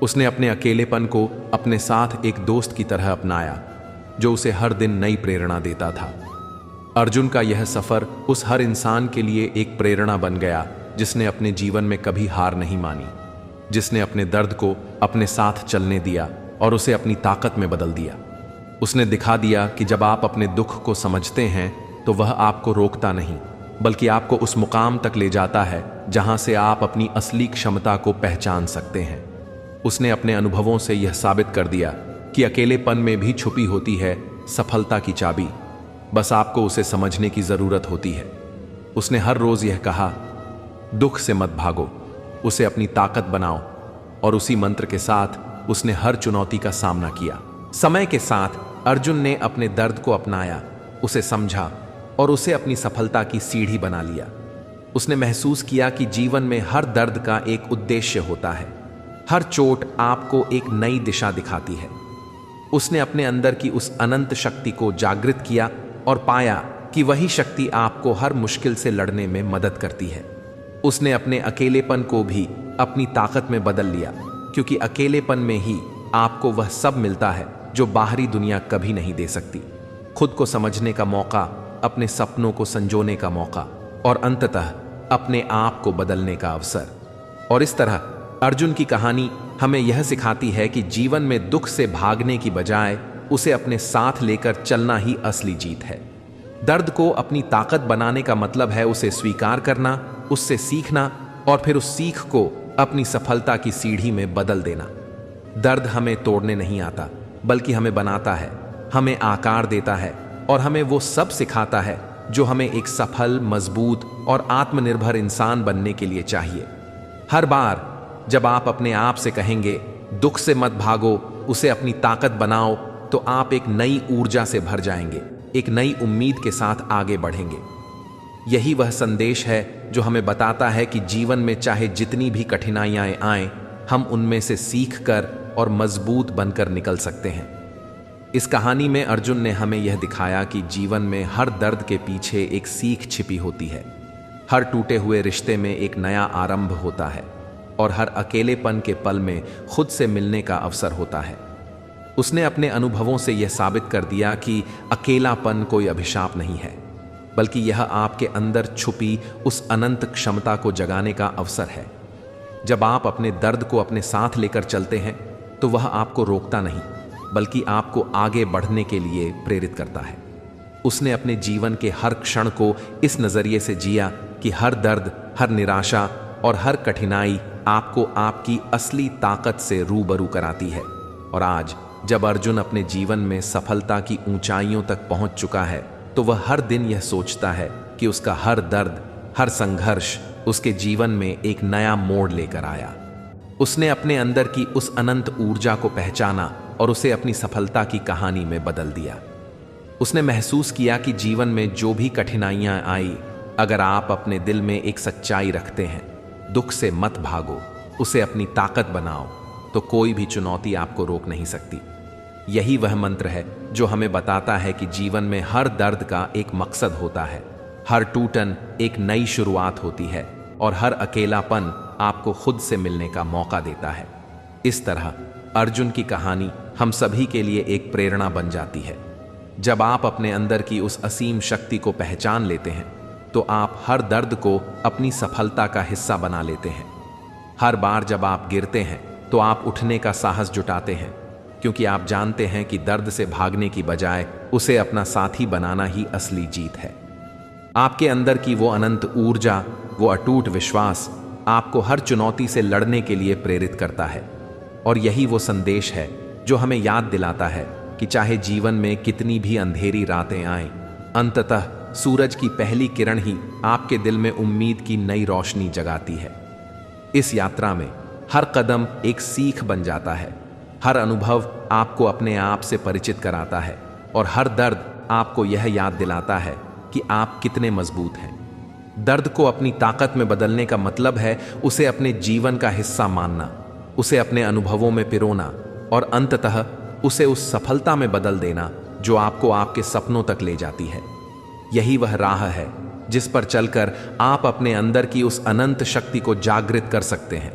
उसने अपने अकेलेपन को अपने साथ एक दोस्त की तरह अपनाया जो उसे हर दिन नई प्रेरणा देता था। अर्जुन का यह सफर उस हर इंसान के लिए एक प्रेरणा बन गया जिसने अपने जीवन में कभी हार नहीं मानी, जिसने अपने दर्द को अपने साथ चलने दिया और उसे अपनी ताकत में बदल दिया। उसने दिखा दिया कि जब आप अपने दुख को समझते हैं तो वह आपको रोकता नहीं, बल्कि आपको उस मुकाम तक ले जाता है जहां से आप अपनी असली क्षमता को पहचान सकते हैं। उसने अपने अनुभवों से यह साबित कर दिया कि अकेलेपन में भी छुपी होती है सफलता की चाबी, बस आपको उसे समझने की जरूरत होती है। उसने हर रोज यह कहा, दुख से मत भागो, उसे अपनी ताकत बनाओ, और उसी मंत्र के साथ उसने हर चुनौती का सामना किया। समय के साथ अर्जुन ने अपने दर्द को अपनाया, उसे समझा और उसे अपनी सफलता की सीढ़ी बना लिया। उसने महसूस किया कि जीवन में हर दर्द का एक उद्देश्य होता है, हर चोट आपको एक नई दिशा दिखाती है। उसने अपने अंदर की उस अनंत शक्ति को जागृत किया और पाया कि वही शक्ति आपको हर मुश्किल से लड़ने में मदद करती है। उसने अपने अकेलेपन को भी अपनी ताकत में बदल लिया, क्योंकि अकेलेपन में ही आपको वह सब मिलता है जो बाहरी दुनिया कभी नहीं दे सकती। खुद को समझने का मौका, अपने सपनों को संजोने का मौका और अंततः अपने आप को बदलने का अवसर। और इस तरह अर्जुन की कहानी हमें यह सिखाती है कि जीवन में दुख से भागने की बजाय उसे अपने साथ लेकर चलना ही असली जीत है। दर्द को अपनी ताकत बनाने का मतलब है उसे स्वीकार करना, उससे सीखना और फिर उस सीख को अपनी सफलता की सीढ़ी में बदल देना। दर्द हमें तोड़ने नहीं आता, बल्कि हमें बनाता है, हमें आकार देता है और हमें वो सब सिखाता है जो हमें एक सफल, मजबूत और आत्मनिर्भर इंसान बनने के लिए चाहिए। हर बार जब आप अपने आप से कहेंगे दुख से मत भागो, उसे अपनी ताकत बनाओ, तो आप एक नई ऊर्जा से भर जाएंगे, एक नई उम्मीद के साथ आगे बढ़ेंगे। यही वह संदेश है जो हमें बताता है कि जीवन में चाहे जितनी भी कठिनाइयां आएं, हम उनमें से सीख कर और मजबूत बनकर निकल सकते हैं। इस कहानी में अर्जुन ने हमें यह दिखाया कि जीवन में हर दर्द के पीछे एक सीख छिपी होती है, हर टूटे हुए रिश्ते में एक नया आरंभ होता है और हर अकेलेपन के पल में खुद से मिलने का अवसर होता है। उसने अपने अनुभवों से यह साबित कर दिया कि अकेलापन कोई अभिशाप नहीं है, बल्कि यह आपके अंदर छुपी उस अनंत क्षमता को जगाने का अवसर है। जब आप अपने दर्द को अपने साथ लेकर चलते हैं तो वह आपको रोकता नहीं, बल्कि आपको आगे बढ़ने के लिए प्रेरित करता है। उसने अपने जीवन के हर क्षण को इस नजरिए से जिया कि हर दर्द, हर निराशा और हर कठिनाई आपको आपकी असली ताकत से रूबरू कराती है। और आज जब अर्जुन अपने जीवन में सफलता की ऊंचाइयों तक पहुंच चुका है, तो वह हर दिन यह सोचता है कि उसका हर दर्द, हर संघर्ष उसके जीवन में एक नया मोड़ लेकर आया। उसने अपने अंदर की उस अनंत ऊर्जा को पहचाना और उसे अपनी सफलता की कहानी में बदल दिया। उसने महसूस किया कि जीवन में जो भी कठिनाइयां आई, अगर आप अपने दिल में एक सच्चाई रखते हैं, दुख से मत भागो, उसे अपनी ताकत बनाओ, तो कोई भी चुनौती आपको रोक नहीं सकती। यही वह मंत्र है जो हमें बताता है कि जीवन में हर दर्द का एक मकसद होता है, हर टूटन एक नई शुरुआत होती है और हर अकेलापन आपको खुद से मिलने का मौका देता है। इस तरह अर्जुन की कहानी हम सभी के लिए एक प्रेरणा बन जाती है। जब आप अपने अंदर की उस असीम शक्ति को पहचान लेते हैं, तो आप हर दर्द को अपनी सफलता का हिस्सा बना लेते हैं। हर बार जब आप गिरते हैं तो आप उठने का साहस जुटाते हैं, क्योंकि आप जानते हैं कि दर्द से भागने की बजाय उसे अपना साथी बनाना ही असली जीत है। आपके अंदर की वो अनंत ऊर्जा, वो अटूट विश्वास आपको हर चुनौती से लड़ने के लिए प्रेरित करता है। और यही वो संदेश है जो हमें याद दिलाता है कि चाहे जीवन में कितनी भी अंधेरी रातें आएं, अंततः सूरज की पहली किरण ही आपके दिल में उम्मीद की नई रोशनी जगाती है। इस यात्रा में हर कदम एक सीख बन जाता है, हर अनुभव आपको अपने आप से परिचित कराता है और हर दर्द आपको यह याद दिलाता है कि आप कितने मजबूत हैं। दर्द को अपनी ताकत में बदलने का मतलब है उसे अपने जीवन का हिस्सा मानना, उसे अपने अनुभवों में पिरोना और अंततः उसे उस सफलता में बदल देना जो आपको आपके सपनों तक ले जाती है। यही वह राह है जिस पर चलकर आप अपने अंदर की उस अनंत शक्ति को जागृत कर सकते हैं।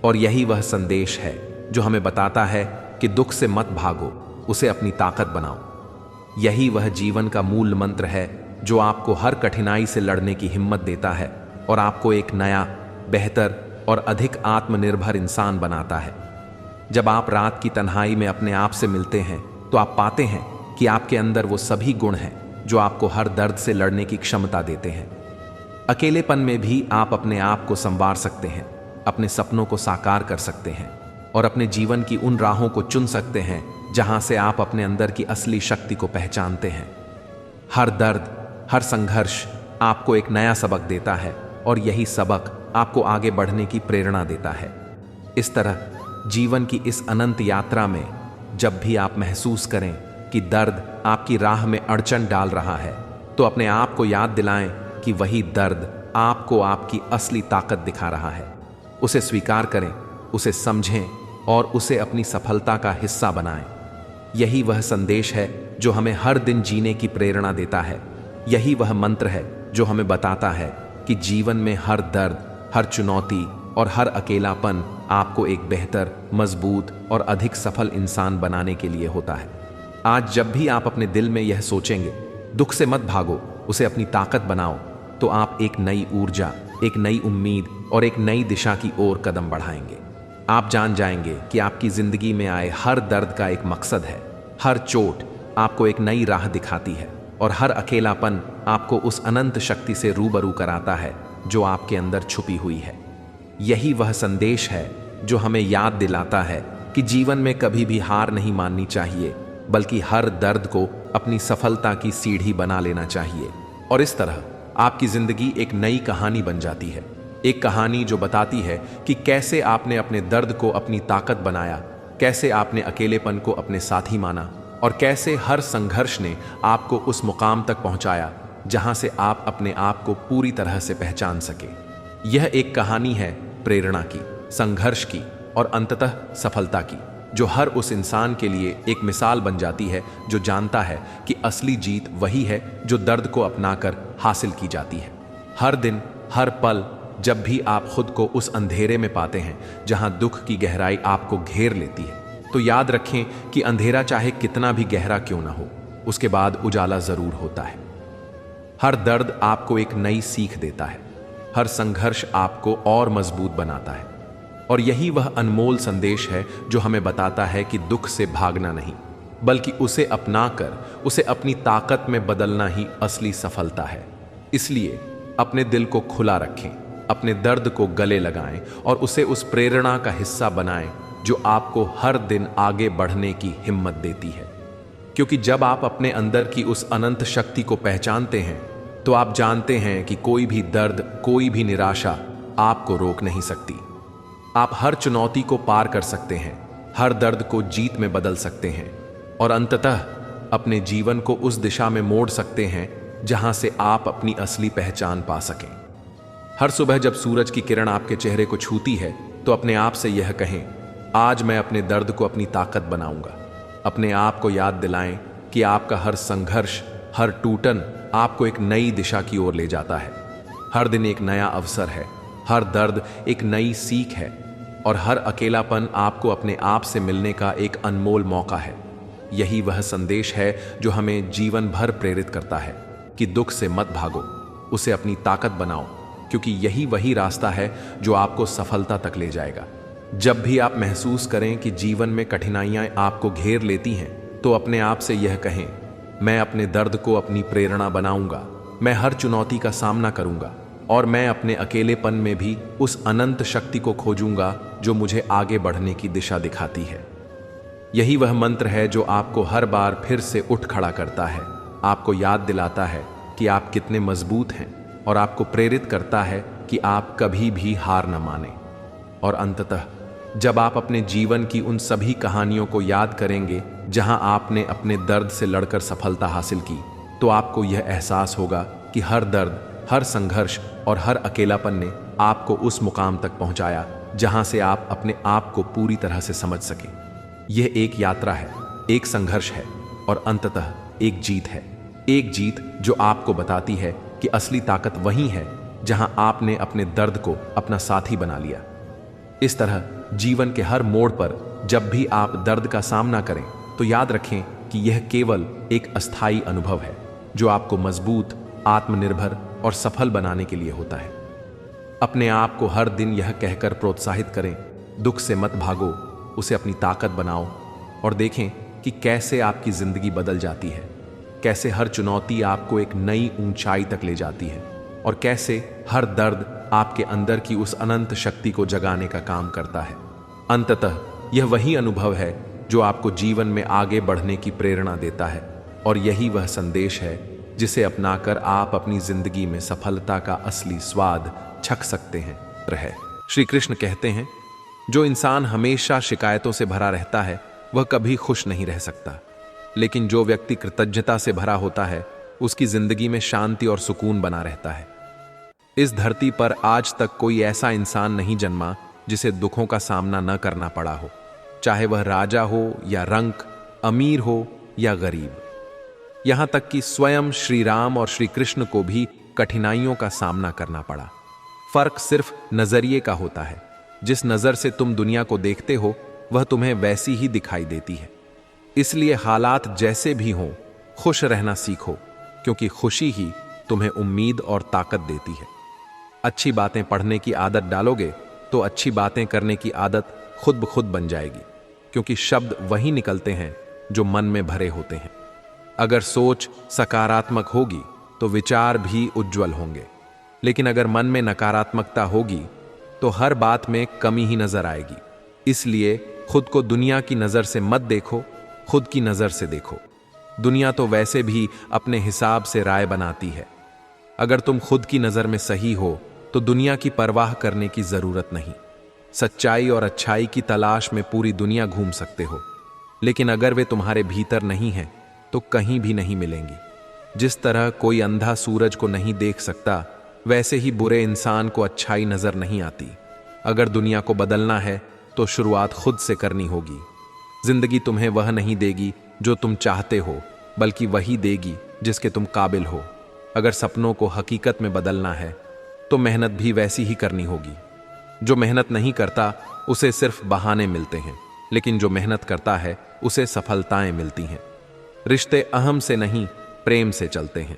और यही वह संदेश है जो हमें बताता है कि दुख से मत भागो, उसे अपनी ताकत बनाओ। यही वह जीवन का मूल मंत्र है जो आपको हर कठिनाई से लड़ने की हिम्मत देता है और आपको एक नया, बेहतर और अधिक आत्मनिर्भर इंसान बनाता है। जब आप रात की तन्हाई में अपने आप से मिलते हैं तो आप पाते हैं कि आपके अंदर वो सभी गुण हैं जो आपको हर दर्द से लड़ने की क्षमता देते हैं। अकेलेपन में भी आप अपने आप को संवार सकते हैं, अपने सपनों को साकार कर सकते हैं और अपने जीवन की उन राहों को चुन सकते हैं जहां से आप अपने अंदर की असली शक्ति को पहचानते हैं। हर दर्द, हर संघर्ष आपको एक नया सबक देता है और यही सबक आपको आगे बढ़ने की प्रेरणा देता है। इस तरह जीवन की इस अनंत यात्रा में जब भी आप महसूस करें कि दर्द आपकी राह में अड़चन डाल रहा है, तो अपने आप को याद दिलाएं कि वही दर्द आपको आपकी असली ताकत दिखा रहा है। उसे स्वीकार करें, उसे समझें और उसे अपनी सफलता का हिस्सा बनाएं। यही वह संदेश है जो हमें हर दिन जीने की प्रेरणा देता है। यही वह मंत्र है जो हमें बताता है कि जीवन में हर दर्द, हर चुनौती और हर अकेलापन आपको एक बेहतर, मजबूत और अधिक सफल इंसान बनाने के लिए होता है। आज जब भी आप अपने दिल में यह सोचेंगे, दुख से मत भागो, उसे अपनी ताकत बनाओ, तो आप एक नई ऊर्जा, एक नई उम्मीद और एक नई दिशा की ओर कदम बढ़ाएंगे। आप जान जाएंगे कि आपकी जिंदगी में आए हर दर्द का एक मकसद है। हर चोट आपको एक नई राह दिखाती है और हर अकेलापन आपको उस अनंत शक्ति से रूबरू कराता है जो आपके अंदर छुपी हुई है। यही वह संदेश है जो हमें याद दिलाता है कि जीवन में कभी भी हार नहीं माननी चाहिए, बल्कि हर दर्द को अपनी सफलता की सीढ़ी बना लेना चाहिए। और इस तरह आपकी जिंदगी एक नई कहानी बन जाती है। एक कहानी जो बताती है कि कैसे आपने अपने दर्द को अपनी ताकत बनाया, कैसे आपने अकेलेपन को अपने साथी माना और कैसे हर संघर्ष ने आपको उस मुकाम तक पहुंचाया जहां से आप अपने आप को पूरी तरह से पहचान सके। यह एक कहानी है प्रेरणा की, संघर्ष की और अंततः सफलता की, जो हर उस इंसान के लिए एक मिसाल बन जाती है जो जानता है कि असली जीत वही है जो दर्द को अपनाकर हासिल की जाती है। हर दिन, हर पल जब भी आप खुद को उस अंधेरे में पाते हैं जहां दुख की गहराई आपको घेर लेती है, तो याद रखें कि अंधेरा चाहे कितना भी गहरा क्यों ना हो, उसके बाद उजाला जरूर होता है। हर दर्द आपको एक नई सीख देता है, हर संघर्ष आपको और मजबूत बनाता है। और यही वह अनमोल संदेश है जो हमें बताता है कि दुख से भागना नहीं, बल्कि उसे अपनाकर उसे अपनी ताकत में बदलना ही असली सफलता है। इसलिए अपने दिल को खुला रखें, अपने दर्द को गले लगाएं और उसे उस प्रेरणा का हिस्सा बनाएं जो आपको हर दिन आगे बढ़ने की हिम्मत देती है। क्योंकि जब आप अपने अंदर की उस अनंत शक्ति को पहचानते हैं, तो आप जानते हैं कि कोई भी दर्द, कोई भी निराशा आपको रोक नहीं सकती। आप हर चुनौती को पार कर सकते हैं, हर दर्द को जीत में बदल सकते हैं और अंततः अपने जीवन को उस दिशा में मोड़ सकते हैं जहां से आप अपनी असली पहचान पा सकें। हर सुबह जब सूरज की किरण आपके चेहरे को छूती है, तो अपने आप से यह कहें, आज मैं अपने दर्द को अपनी ताकत बनाऊंगा। अपने आप को याद दिलाएं कि आपका हर संघर्ष, हर टूटन आपको एक नई दिशा की ओर ले जाता है। हर दिन एक नया अवसर है, हर दर्द एक नई सीख है और हर अकेलापन आपको अपने आप से मिलने का एक अनमोल मौका है। यही वह संदेश है जो हमें जीवन भर प्रेरित करता है कि दुख से मत भागो, उसे अपनी ताकत बनाओ, क्योंकि यही वही रास्ता है जो आपको सफलता तक ले जाएगा। जब भी आप महसूस करें कि जीवन में कठिनाइयां आपको घेर लेती हैं, तो अपने आप से यह कहें, मैं अपने दर्द को अपनी प्रेरणा बनाऊंगा, मैं हर चुनौती का सामना करूंगा और मैं अपने अकेलेपन में भी उस अनंत शक्ति को खोजूंगा जो मुझे आगे बढ़ने की दिशा दिखाती है। यही वह मंत्र है जो आपको हर बार फिर से उठ खड़ा करता है, आपको याद दिलाता है कि आप कितने मजबूत हैं और आपको प्रेरित करता है कि आप कभी भी हार न माने। और अंततः जब आप अपने जीवन की उन सभी कहानियों को याद करेंगे जहां आपने अपने दर्द से लड़कर सफलता हासिल की, तो आपको यह एहसास होगा कि हर दर्द, हर संघर्ष और हर अकेलापन ने आपको उस मुकाम तक पहुंचाया जहां से आप अपने आप को पूरी तरह से समझ सकें। यह एक यात्रा है, एक संघर्ष है और अंततः एक जीत है। एक जीत जो आपको बताती है कि असली ताकत वही है जहां आपने अपने दर्द को अपना साथी बना लिया। इस तरह जीवन के हर मोड़ पर जब भी आप दर्द का सामना करें, तो याद रखें कि यह केवल एक अस्थायी अनुभव है जो आपको मजबूत, आत्मनिर्भर और सफल बनाने के लिए होता है। अपने आप को हर दिन यह कहकर प्रोत्साहित करें, दुख से मत भागो, उसे अपनी ताकत बनाओ और देखें कि कैसे आपकी जिंदगी बदल जाती है, कैसे हर चुनौती आपको एक नई ऊंचाई तक ले जाती है और कैसे हर दर्द आपके अंदर की उस अनंत शक्ति को जगाने का काम करता है। अंततः यह वही अनुभव है जो आपको जीवन में आगे बढ़ने की प्रेरणा देता है, और यही वह संदेश है जिसे अपनाकर आप अपनी जिंदगी में सफलता का असली स्वाद चख सकते हैं। श्री कृष्ण कहते हैं, जो इंसान हमेशा शिकायतों से भरा रहता है वह कभी खुश नहीं रह सकता, लेकिन जो व्यक्ति कृतज्ञता से भरा होता है उसकी जिंदगी में शांति और सुकून बना रहता है। इस धरती पर आज तक कोई ऐसा इंसान नहीं जन्मा जिसे दुखों का सामना न करना पड़ा हो, चाहे वह राजा हो या रंक, अमीर हो या गरीब। यहां तक कि स्वयं श्री राम और श्री कृष्ण को भी कठिनाइयों का सामना करना पड़ा। फर्क सिर्फ नजरिए का होता है। जिस नजर से तुम दुनिया को देखते हो वह तुम्हें वैसी ही दिखाई देती है। इसलिए हालात जैसे भी हों, खुश रहना सीखो, क्योंकि खुशी ही तुम्हें उम्मीद और ताकत देती है। अच्छी बातें पढ़ने की आदत डालोगे तो अच्छी बातें करने की आदत खुद ब खुद बन जाएगी, क्योंकि शब्द वही निकलते हैं जो मन में भरे होते हैं। अगर सोच सकारात्मक होगी तो विचार भी उज्जवल होंगे, लेकिन अगर मन में नकारात्मकता होगी तो हर बात में कमी ही नजर आएगी। इसलिए खुद को दुनिया की नजर से मत देखो, खुद की नजर से देखो। दुनिया तो वैसे भी अपने हिसाब से राय बनाती है। अगर तुम खुद की नजर में सही हो तो दुनिया की परवाह करने की जरूरत नहीं। सच्चाई और अच्छाई की तलाश में पूरी दुनिया घूम सकते हो, लेकिन अगर वे तुम्हारे भीतर नहीं हैं तो कहीं भी नहीं मिलेंगी। जिस तरह कोई अंधा सूरज को नहीं देख सकता, वैसे ही बुरे इंसान को अच्छाई नजर नहीं आती। अगर दुनिया को बदलना है तो शुरुआत खुद से करनी होगी। जिंदगी तुम्हें वह नहीं देगी जो तुम चाहते हो, बल्कि वही देगी जिसके तुम काबिल हो। अगर सपनों को हकीकत में बदलना है तो मेहनत भी वैसी ही करनी होगी। जो मेहनत नहीं करता उसे सिर्फ बहाने मिलते हैं, लेकिन जो मेहनत करता है उसे सफलताएं मिलती हैं। रिश्ते अहम से नहीं, प्रेम से चलते हैं।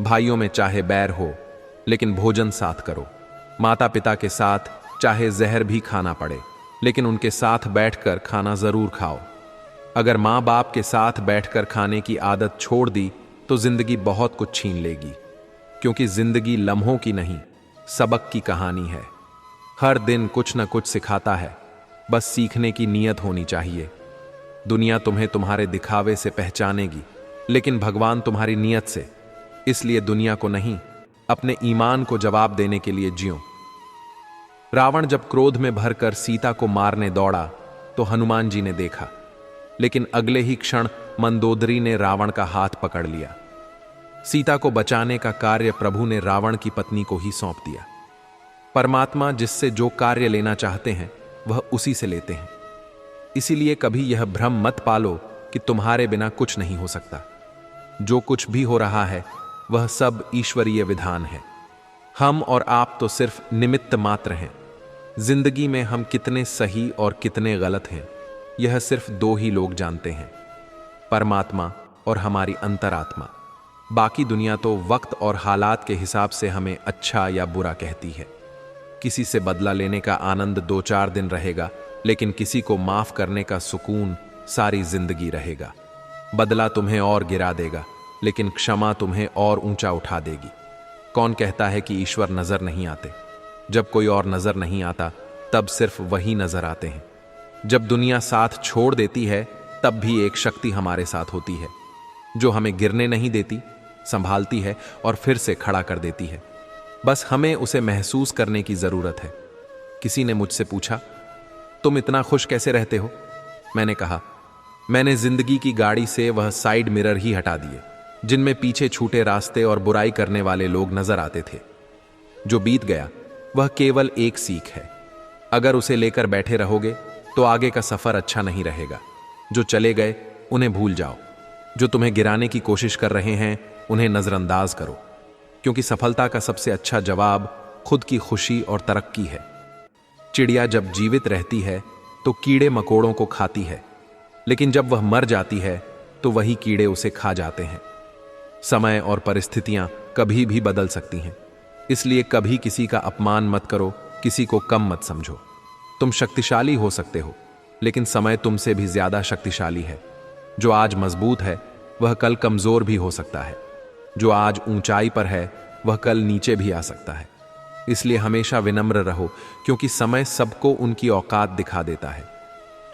भाइयों में चाहे बैर हो, लेकिन भोजन साथ करो। माता पिता के साथ चाहे जहर भी खाना पड़े, लेकिन उनके साथ बैठकर खाना जरूर खाओ। अगर माँ बाप के साथ बैठकर खाने की आदत छोड़ दी तो जिंदगी बहुत कुछ छीन लेगी, क्योंकि जिंदगी लम्हों की नहीं, सबक की कहानी है। हर दिन कुछ न कुछ सिखाता है, बस सीखने की नीयत होनी चाहिए। दुनिया तुम्हें तुम्हारे दिखावे से पहचानेगी, लेकिन भगवान तुम्हारी नीयत से। इसलिए दुनिया को नहीं, अपने ईमान को जवाब देने के लिए जियो। रावण जब क्रोध में भरकर सीता को मारने दौड़ा तो हनुमान जी ने देखा, लेकिन अगले ही क्षण मंदोदरी ने रावण का हाथ पकड़ लिया। सीता को बचाने का कार्य प्रभु ने रावण की पत्नी को ही सौंप दिया। परमात्मा जिससे जो कार्य लेना चाहते हैं वह उसी से लेते हैं। इसीलिए कभी यह भ्रम मत पालो कि तुम्हारे बिना कुछ नहीं हो सकता। जो कुछ भी हो रहा है वह सब ईश्वरीय विधान है। हम और आप तो सिर्फ निमित्त मात्र हैं। जिंदगी में हम कितने सही और कितने गलत हैं, यह सिर्फ दो ही लोग जानते हैं, परमात्मा और हमारी अंतरात्मा। बाकी दुनिया तो वक्त और हालात के हिसाब से हमें अच्छा या बुरा कहती है। किसी से बदला लेने का आनंद 2-4 दिन रहेगा, लेकिन किसी को माफ करने का सुकून सारी जिंदगी रहेगा। बदला तुम्हें और गिरा देगा, लेकिन क्षमा तुम्हें और ऊंचा उठा देगी। कौन कहता है कि ईश्वर नजर नहीं आते? जब कोई और नजर नहीं आता तब सिर्फ वही नजर आते हैं। जब दुनिया साथ छोड़ देती है तब भी एक शक्ति हमारे साथ होती है, जो हमें गिरने नहीं देती, संभालती है और फिर से खड़ा कर देती है। बस हमें उसे महसूस करने की जरूरत है। किसी ने मुझसे पूछा, तुम इतना खुश कैसे रहते हो? मैंने कहा, मैंने जिंदगी की गाड़ी से वह साइड मिरर ही हटा दिए जिनमें पीछे छूटे रास्ते और बुराई करने वाले लोग नजर आते थे। जो बीत गया वह केवल एक सीख है। अगर उसे लेकर बैठे रहोगे तो आगे का सफर अच्छा नहीं रहेगा। जो चले गए उन्हें भूल जाओ। जो तुम्हें गिराने की कोशिश कर रहे हैं उन्हें नजरअंदाज करो, क्योंकि सफलता का सबसे अच्छा जवाब खुद की खुशी और तरक्की है। चिड़िया जब जीवित रहती है तो कीड़े मकोड़ों को खाती है, लेकिन जब वह मर जाती है तो वही कीड़े उसे खा जाते हैं। समय और परिस्थितियां कभी भी बदल सकती हैं, इसलिए कभी किसी का अपमान मत करो, किसी को कम मत समझो। तुम शक्तिशाली हो सकते हो, लेकिन समय तुमसे भी ज्यादा शक्तिशाली है। जो आज मजबूत है वह कल कमजोर भी हो सकता है। जो आज ऊंचाई पर है वह कल नीचे भी आ सकता है। इसलिए हमेशा विनम्र रहो, क्योंकि समय सबको उनकी औकात दिखा देता है।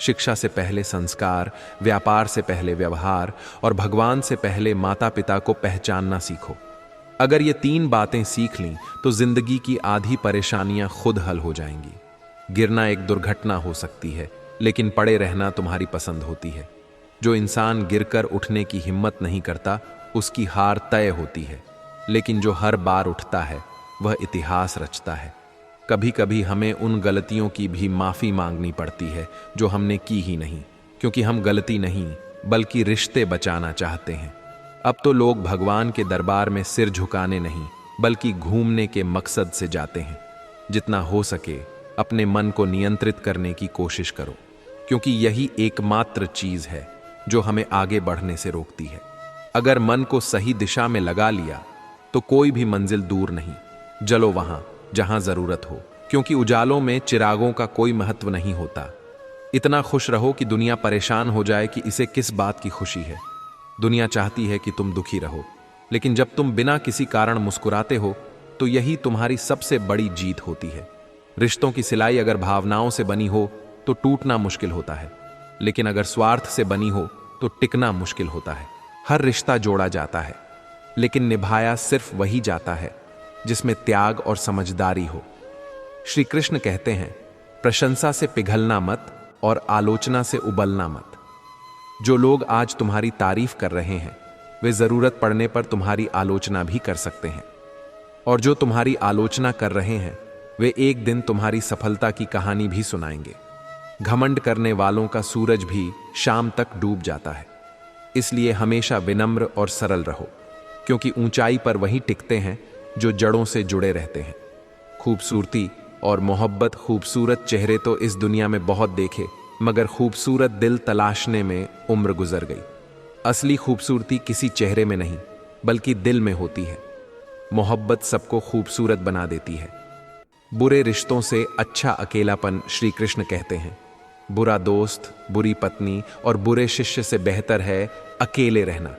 शिक्षा से पहले संस्कार, व्यापार से पहले व्यवहार और भगवान से पहले माता पिता को पहचानना सीखो। अगर ये 3 बातें सीख लीं तो जिंदगी की आधी परेशानियां खुद हल हो जाएंगी। गिरना एक दुर्घटना हो सकती है, लेकिन पड़े रहना तुम्हारी पसंद होती है। जो इंसान गिरकर उठने की हिम्मत नहीं करता, उसकी हार तय होती है, लेकिन जो हर बार उठता है वह इतिहास रचता है। कभी कभी हमें उन गलतियों की भी माफी मांगनी पड़ती है जो हमने की ही नहीं, क्योंकि हम गलती नहीं बल्कि रिश्ते बचाना चाहते हैं। अब तो लोग भगवान के दरबार में सिर झुकाने नहीं बल्कि घूमने के मकसद से जाते हैं। जितना हो सके अपने मन को नियंत्रित करने की कोशिश करो, क्योंकि यही एकमात्र चीज है जो हमें आगे बढ़ने से रोकती है। अगर मन को सही दिशा में लगा लिया तो कोई भी मंजिल दूर नहीं। जलो वहां जहां जरूरत हो, क्योंकि उजालों में चिरागों का कोई महत्व नहीं होता। इतना खुश रहो कि दुनिया परेशान हो जाए कि इसे किस बात की खुशी है। दुनिया चाहती है कि तुम दुखी रहो, लेकिन जब तुम बिना किसी कारण मुस्कुराते हो तो यही तुम्हारी सबसे बड़ी जीत होती है। रिश्तों की सिलाई अगर भावनाओं से बनी हो तो टूटना मुश्किल होता है, लेकिन अगर स्वार्थ से बनी हो तो टिकना मुश्किल होता है। हर रिश्ता जोड़ा जाता है, लेकिन निभाया सिर्फ वही जाता है जिसमें त्याग और समझदारी हो। श्री कृष्ण कहते हैं, प्रशंसा से पिघलना मत और आलोचना से उबलना मत। जो लोग आज तुम्हारी तारीफ कर रहे हैं वे जरूरत पड़ने पर तुम्हारी आलोचना भी कर सकते हैं, और जो तुम्हारी आलोचना कर रहे हैं वे एक दिन तुम्हारी सफलता की कहानी भी सुनाएंगे। घमंड करने वालों का सूरज भी शाम तक डूब जाता है। इसलिए हमेशा विनम्र और सरल रहो, क्योंकि ऊंचाई पर वही टिकते हैं जो जड़ों से जुड़े रहते हैं। खूबसूरती और मोहब्बत, खूबसूरत चेहरे तो इस दुनिया में बहुत देखे, मगर खूबसूरत दिल तलाशने में उम्र गुजर गई। असली खूबसूरती किसी चेहरे में नहीं बल्कि दिल में होती है। मोहब्बत सबको खूबसूरत बना देती है। बुरे रिश्तों से अच्छा अकेलापन श्री कृष्ण कहते हैं। बुरा दोस्त, बुरी पत्नी और बुरे शिष्य से बेहतर है अकेले रहना,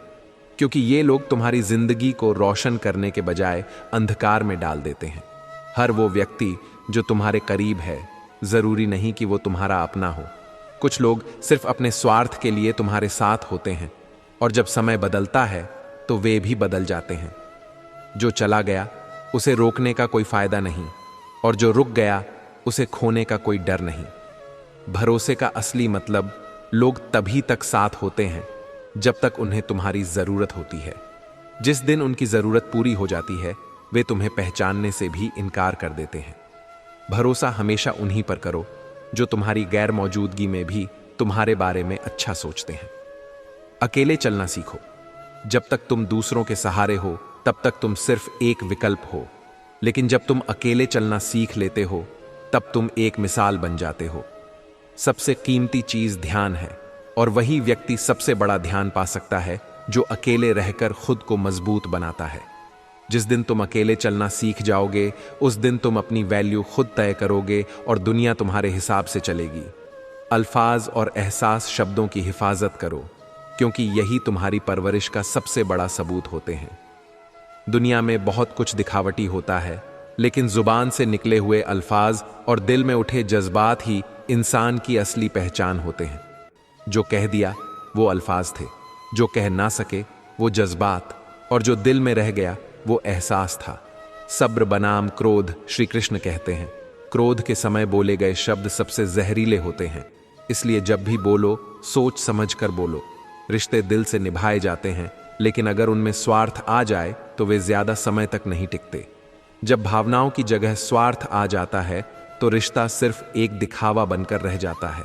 क्योंकि ये लोग तुम्हारी जिंदगी को रोशन करने के बजाय अंधकार में डाल देते हैं। हर वो व्यक्ति जो तुम्हारे करीब है जरूरी नहीं कि वो तुम्हारा अपना हो। कुछ लोग सिर्फ अपने स्वार्थ के लिए तुम्हारे साथ होते हैं, और जब समय बदलता है तो वे भी बदल जाते हैं। जो चला गया उसे रोकने का कोई फायदा नहीं, और जो रुक गया उसे खोने का कोई डर नहीं। भरोसे का असली मतलब लोग तभी तक साथ होते हैं जब तक उन्हें तुम्हारी जरूरत होती है। जिस दिन उनकी जरूरत पूरी हो जाती है वे तुम्हें पहचानने से भी इनकार कर देते हैं। भरोसा हमेशा उन्हीं पर करो जो तुम्हारी गैर मौजूदगी में भी तुम्हारे बारे में अच्छा सोचते हैं। अकेले चलना सीखो। जब तक तुम दूसरों के सहारे हो तब तक तुम सिर्फ एक विकल्प हो, लेकिन जब तुम अकेले चलना सीख लेते हो तब तुम एक मिसाल बन जाते हो। सबसे कीमती चीज ध्यान है, और वही व्यक्ति सबसे बड़ा ध्यान पा सकता है जो अकेले रहकर खुद को मजबूत बनाता है। जिस दिन तुम अकेले चलना सीख जाओगे उस दिन तुम अपनी वैल्यू खुद तय करोगे और दुनिया तुम्हारे हिसाब से चलेगी। अल्फाज और एहसास शब्दों की हिफाजत करो, क्योंकि यही तुम्हारी परवरिश का सबसे बड़ा सबूत होते हैं। दुनिया में बहुत कुछ दिखावटी होता है, लेकिन जुबान से निकले हुए अल्फाज और दिल में उठे जज्बात ही इंसान की असली पहचान होते हैं। जो कह दिया वो अल्फाज थे, जो कह ना सके वो जज्बात, और जो दिल में रह गया वो एहसास था। सब्र बनाम क्रोध श्री कृष्ण कहते हैं, क्रोध के समय बोले गए शब्द सबसे जहरीले होते हैं। इसलिए जब भी बोलो सोच समझ कर बोलो। रिश्ते दिल से निभाए जाते हैं, लेकिन अगर उनमें स्वार्थ आ जाए तो वे ज्यादा समय तक नहीं टिकते। जब भावनाओं की जगह स्वार्थ आ जाता है तो रिश्ता सिर्फ एक दिखावा बनकर रह जाता है।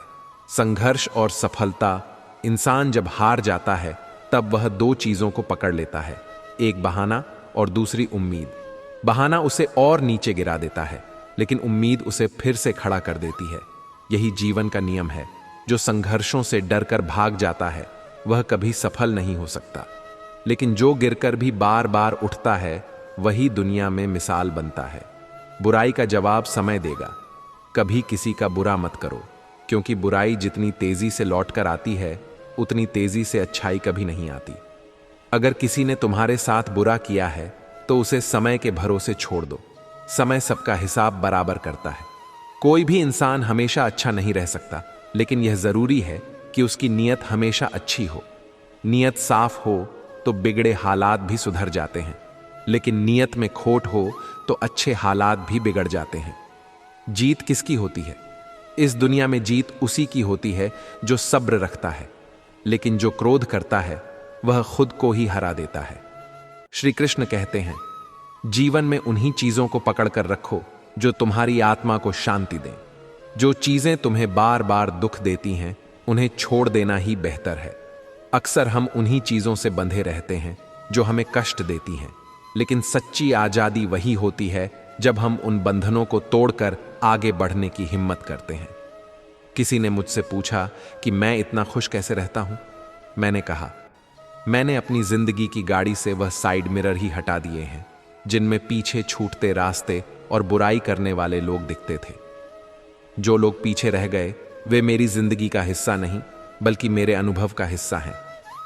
संघर्ष और सफलता, इंसान जब हार जाता है तब वह 2 चीजों को पकड़ लेता है, एक बहाना और दूसरी उम्मीद। बहाना उसे और नीचे गिरा देता है, लेकिन उम्मीद उसे फिर से खड़ा कर देती है। यही जीवन का नियम है। जो संघर्षों से डरकर भाग जाता है वह कभी सफल नहीं हो सकता, लेकिन जो गिरकर भी बार बार उठता है वही दुनिया में मिसाल बनता है। बुराई का जवाब समय देगा। कभी किसी का बुरा मत करो, क्योंकि बुराई जितनी तेजी से लौटकर आती है उतनी तेजी से अच्छाई कभी नहीं आती। अगर किसी ने तुम्हारे साथ बुरा किया है तो उसे समय के भरोसे छोड़ दो। समय सबका हिसाब बराबर करता है। कोई भी इंसान हमेशा अच्छा नहीं रह सकता, लेकिन यह जरूरी है कि उसकी नीयत हमेशा अच्छी हो। नीयत साफ हो तो बिगड़े हालात भी सुधर जाते हैं, लेकिन नीयत में खोट हो तो अच्छे हालात भी बिगड़ जाते हैं। जीत किसकी होती है? इस दुनिया में जीत उसी की होती है जो सब्र रखता है, लेकिन जो क्रोध करता है वह खुद को ही हरा देता है। श्री कृष्ण कहते हैं, जीवन में उन्हीं चीजों को पकड़कर रखो जो तुम्हारी आत्मा को शांति दें। जो चीजें तुम्हें बार बार दुख देती हैं उन्हें छोड़ देना ही बेहतर है। अक्सर हम उन्हीं चीजों से बंधे रहते हैं जो हमें कष्ट देती हैं, लेकिन सच्ची आजादी वही होती है जब हम उन बंधनों को तोड़कर आगे बढ़ने की हिम्मत करते हैं। किसी ने मुझसे पूछा कि मैं इतना खुश कैसे रहता हूं। मैंने कहा, मैंने अपनी जिंदगी की गाड़ी से वह साइड मिरर ही हटा दिए हैं जिनमें पीछे छूटते रास्ते और बुराई करने वाले लोग दिखते थे। जो लोग पीछे रह गए वे मेरी जिंदगी का हिस्सा नहीं बल्कि मेरे अनुभव का हिस्सा हैं।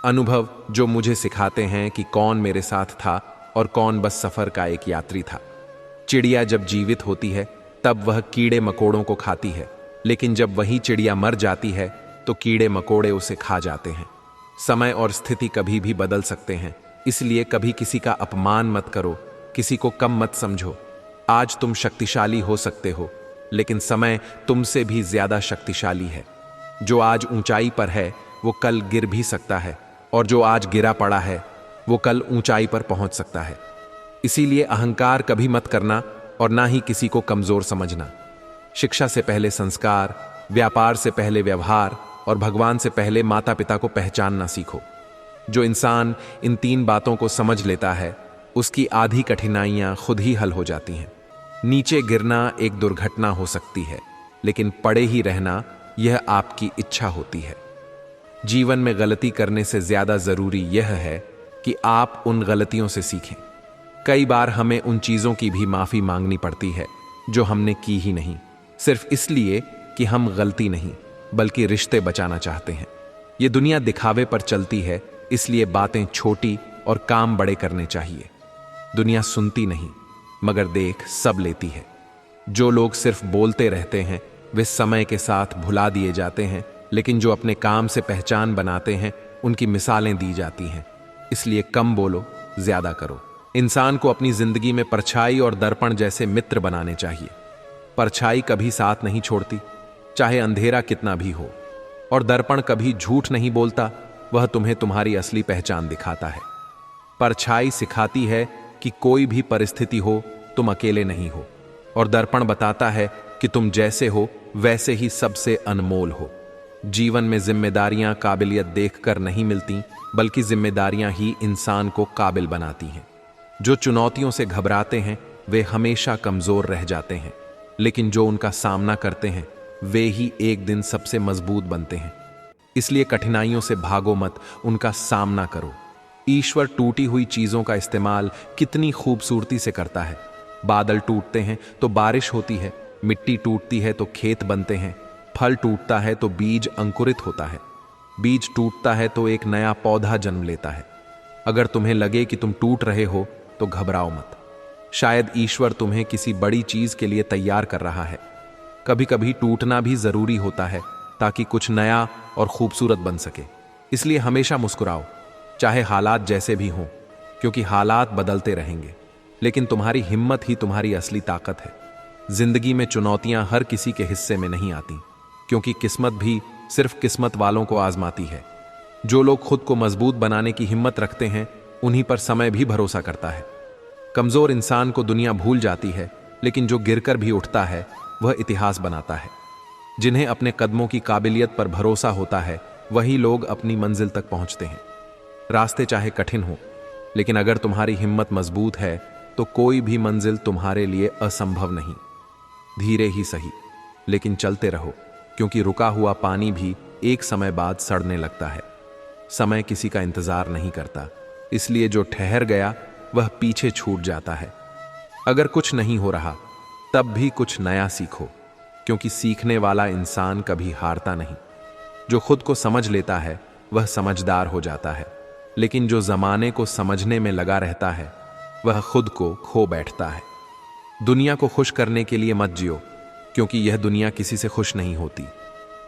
अनुभव जो मुझे सिखाते हैं कि कौन मेरे साथ था और कौन बस सफर का एक यात्री था। चिड़िया जब जीवित होती है तब वह कीड़े मकोड़ों को खाती है, लेकिन जब वही चिड़िया मर जाती है तो कीड़े मकोड़े उसे खा जाते हैं। समय और स्थिति कभी भी बदल सकते हैं, इसलिए कभी किसी का अपमान मत करो, किसी को कम मत समझो। आज तुम शक्तिशाली हो सकते हो, लेकिन समय तुमसे भी ज्यादा शक्तिशाली है। जो आज ऊंचाई पर है वो कल गिर भी सकता है, और जो आज गिरा पड़ा है वो कल ऊंचाई पर पहुंच सकता है। इसीलिए अहंकार कभी मत करना और ना ही किसी को कमजोर समझना। शिक्षा से पहले संस्कार, व्यापार से पहले व्यवहार और भगवान से पहले माता पिता को पहचानना सीखो। जो इंसान इन 3 बातों को समझ लेता है उसकी आधी कठिनाइयां खुद ही हल हो जाती हैं। नीचे गिरना एक दुर्घटना हो सकती है, लेकिन पड़े ही रहना यह आपकी इच्छा होती है। जीवन में गलती करने से ज्यादा जरूरी यह है कि आप उन गलतियों से सीखें। कई बार हमें उन चीजों की भी माफी मांगनी पड़ती है जो हमने की ही नहीं, सिर्फ इसलिए कि हम गलती नहीं बल्कि रिश्ते बचाना चाहते हैं। ये दुनिया दिखावे पर चलती है, इसलिए बातें छोटी और काम बड़े करने चाहिए। दुनिया सुनती नहीं मगर देख सब लेती है। जो लोग सिर्फ बोलते रहते हैं वे समय के साथ भुला दिए जाते हैं, लेकिन जो अपने काम से पहचान बनाते हैं उनकी मिसालें दी जाती हैं। इसलिए कम बोलो, ज्यादा करो। इंसान को अपनी जिंदगी में परछाई और दर्पण जैसे मित्र बनाने चाहिए। परछाई कभी साथ नहीं छोड़ती, चाहे अंधेरा कितना भी हो, और दर्पण कभी झूठ नहीं बोलता, वह तुम्हें तुम्हारी असली पहचान दिखाता है। परछाई सिखाती है कि कोई भी परिस्थिति हो तुम अकेले नहीं हो, और दर्पण बताता है कि तुम जैसे हो वैसे ही सबसे अनमोल हो। जीवन में जिम्मेदारियां काबिलियत देखकर नहीं मिलती, बल्कि जिम्मेदारियां ही इंसान को काबिल बनाती हैं। जो चुनौतियों से घबराते हैं वे हमेशा कमजोर रह जाते हैं, लेकिन जो उनका सामना करते हैं वे ही एक दिन सबसे मजबूत बनते हैं। इसलिए कठिनाइयों से भागो मत, उनका सामना करो। ईश्वर टूटी हुई चीजों का इस्तेमाल कितनी खूबसूरती से करता है। बादल टूटते हैं तो बारिश होती है, मिट्टी टूटती है तो खेत बनते हैं, फल टूटता है तो बीज अंकुरित होता है, बीज टूटता है तो एक नया पौधा जन्म लेता है। अगर तुम्हें लगे कि तुम टूट रहे हो तो घबराओ मत। शायद ईश्वर तुम्हें किसी बड़ी चीज के लिए तैयार कर रहा है। कभी कभी टूटना भी जरूरी होता है ताकि कुछ नया और खूबसूरत बन सके। इसलिए हमेशा मुस्कुराओ, चाहे हालात जैसे भी हों, क्योंकि हालात बदलते रहेंगे, लेकिन तुम्हारी हिम्मत ही तुम्हारी असली ताकत है। जिंदगी में चुनौतियां हर किसी के हिस्से में नहीं आती, क्योंकि किस्मत भी सिर्फ किस्मत वालों को आजमाती है। जो लोग खुद को मजबूत बनाने की हिम्मत रखते हैं उन्हीं पर समय भी भरोसा करता है। कमजोर इंसान को दुनिया भूल जाती है, लेकिन जो गिरकर भी उठता है वह इतिहास बनाता है। जिन्हें अपने कदमों की काबिलियत पर भरोसा होता है वही लोग अपनी मंजिल तक पहुंचते हैं। रास्ते चाहे कठिन हो, लेकिन अगर तुम्हारी हिम्मत मजबूत है तो कोई भी मंजिल तुम्हारे लिए असंभव नहीं। धीरे ही सही, लेकिन चलते रहो, क्योंकि रुका हुआ पानी भी एक समय बाद सड़ने लगता है। समय किसी का इंतजार नहीं करता, इसलिए जो ठहर गया वह पीछे छूट जाता है। अगर कुछ नहीं हो रहा तब भी कुछ नया सीखो, क्योंकि सीखने वाला इंसान कभी हारता नहीं। जो खुद को समझ लेता है वह समझदार हो जाता है, लेकिन जो जमाने को समझने में लगा रहता है वह खुद को खो बैठता है। दुनिया को खुश करने के लिए मत जियो, क्योंकि यह दुनिया किसी से खुश नहीं होती।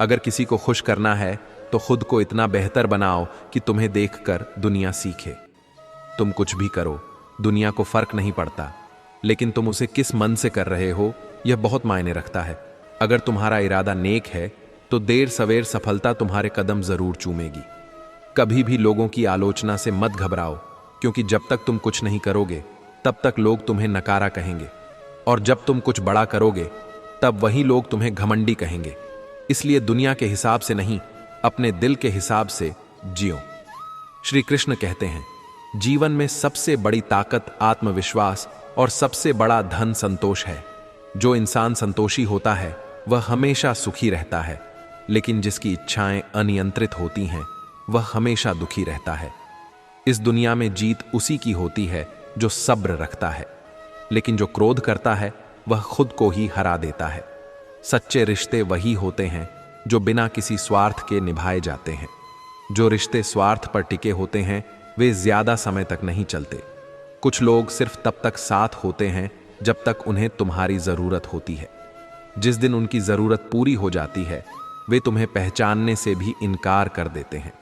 अगर किसी को खुश करना है तो खुद को इतना बेहतर बनाओ कि तुम्हें देखकर दुनिया सीखे। तुम कुछ भी करो, दुनिया को फर्क नहीं पड़ता, लेकिन तुम उसे किस मन से कर रहे हो यह बहुत मायने रखता है। अगर तुम्हारा इरादा नेक है तो देर सवेर सफलता तुम्हारे कदम जरूर चूमेगी। कभी भी लोगों की आलोचना से मत घबराओ, क्योंकि जब तक तुम कुछ नहीं करोगे तब तक लोग तुम्हें नकारा कहेंगे, और जब तुम कुछ बड़ा करोगे तब वही लोग तुम्हें घमंडी कहेंगे। इसलिए दुनिया के हिसाब से नहीं, अपने दिल के हिसाब से जियो। श्री कृष्ण कहते हैं, जीवन में सबसे बड़ी ताकत आत्मविश्वास और सबसे बड़ा धन संतोष है। जो इंसान संतोषी होता है वह हमेशा सुखी रहता है, लेकिन जिसकी इच्छाएं अनियंत्रित होती हैं वह हमेशा दुखी रहता है। इस दुनिया में जीत उसी की होती है जो सब्र रखता है, लेकिन जो क्रोध करता है वह खुद को ही हरा देता है। सच्चे रिश्ते वही होते हैं जो बिना किसी स्वार्थ के निभाए जाते हैं। जो रिश्ते स्वार्थ पर टिके होते हैं वे ज्यादा समय तक नहीं चलते। कुछ लोग सिर्फ तब तक साथ होते हैं जब तक उन्हें तुम्हारी जरूरत होती है। जिस दिन उनकी जरूरत पूरी हो जाती है वे तुम्हें पहचानने से भी इनकार कर देते हैं।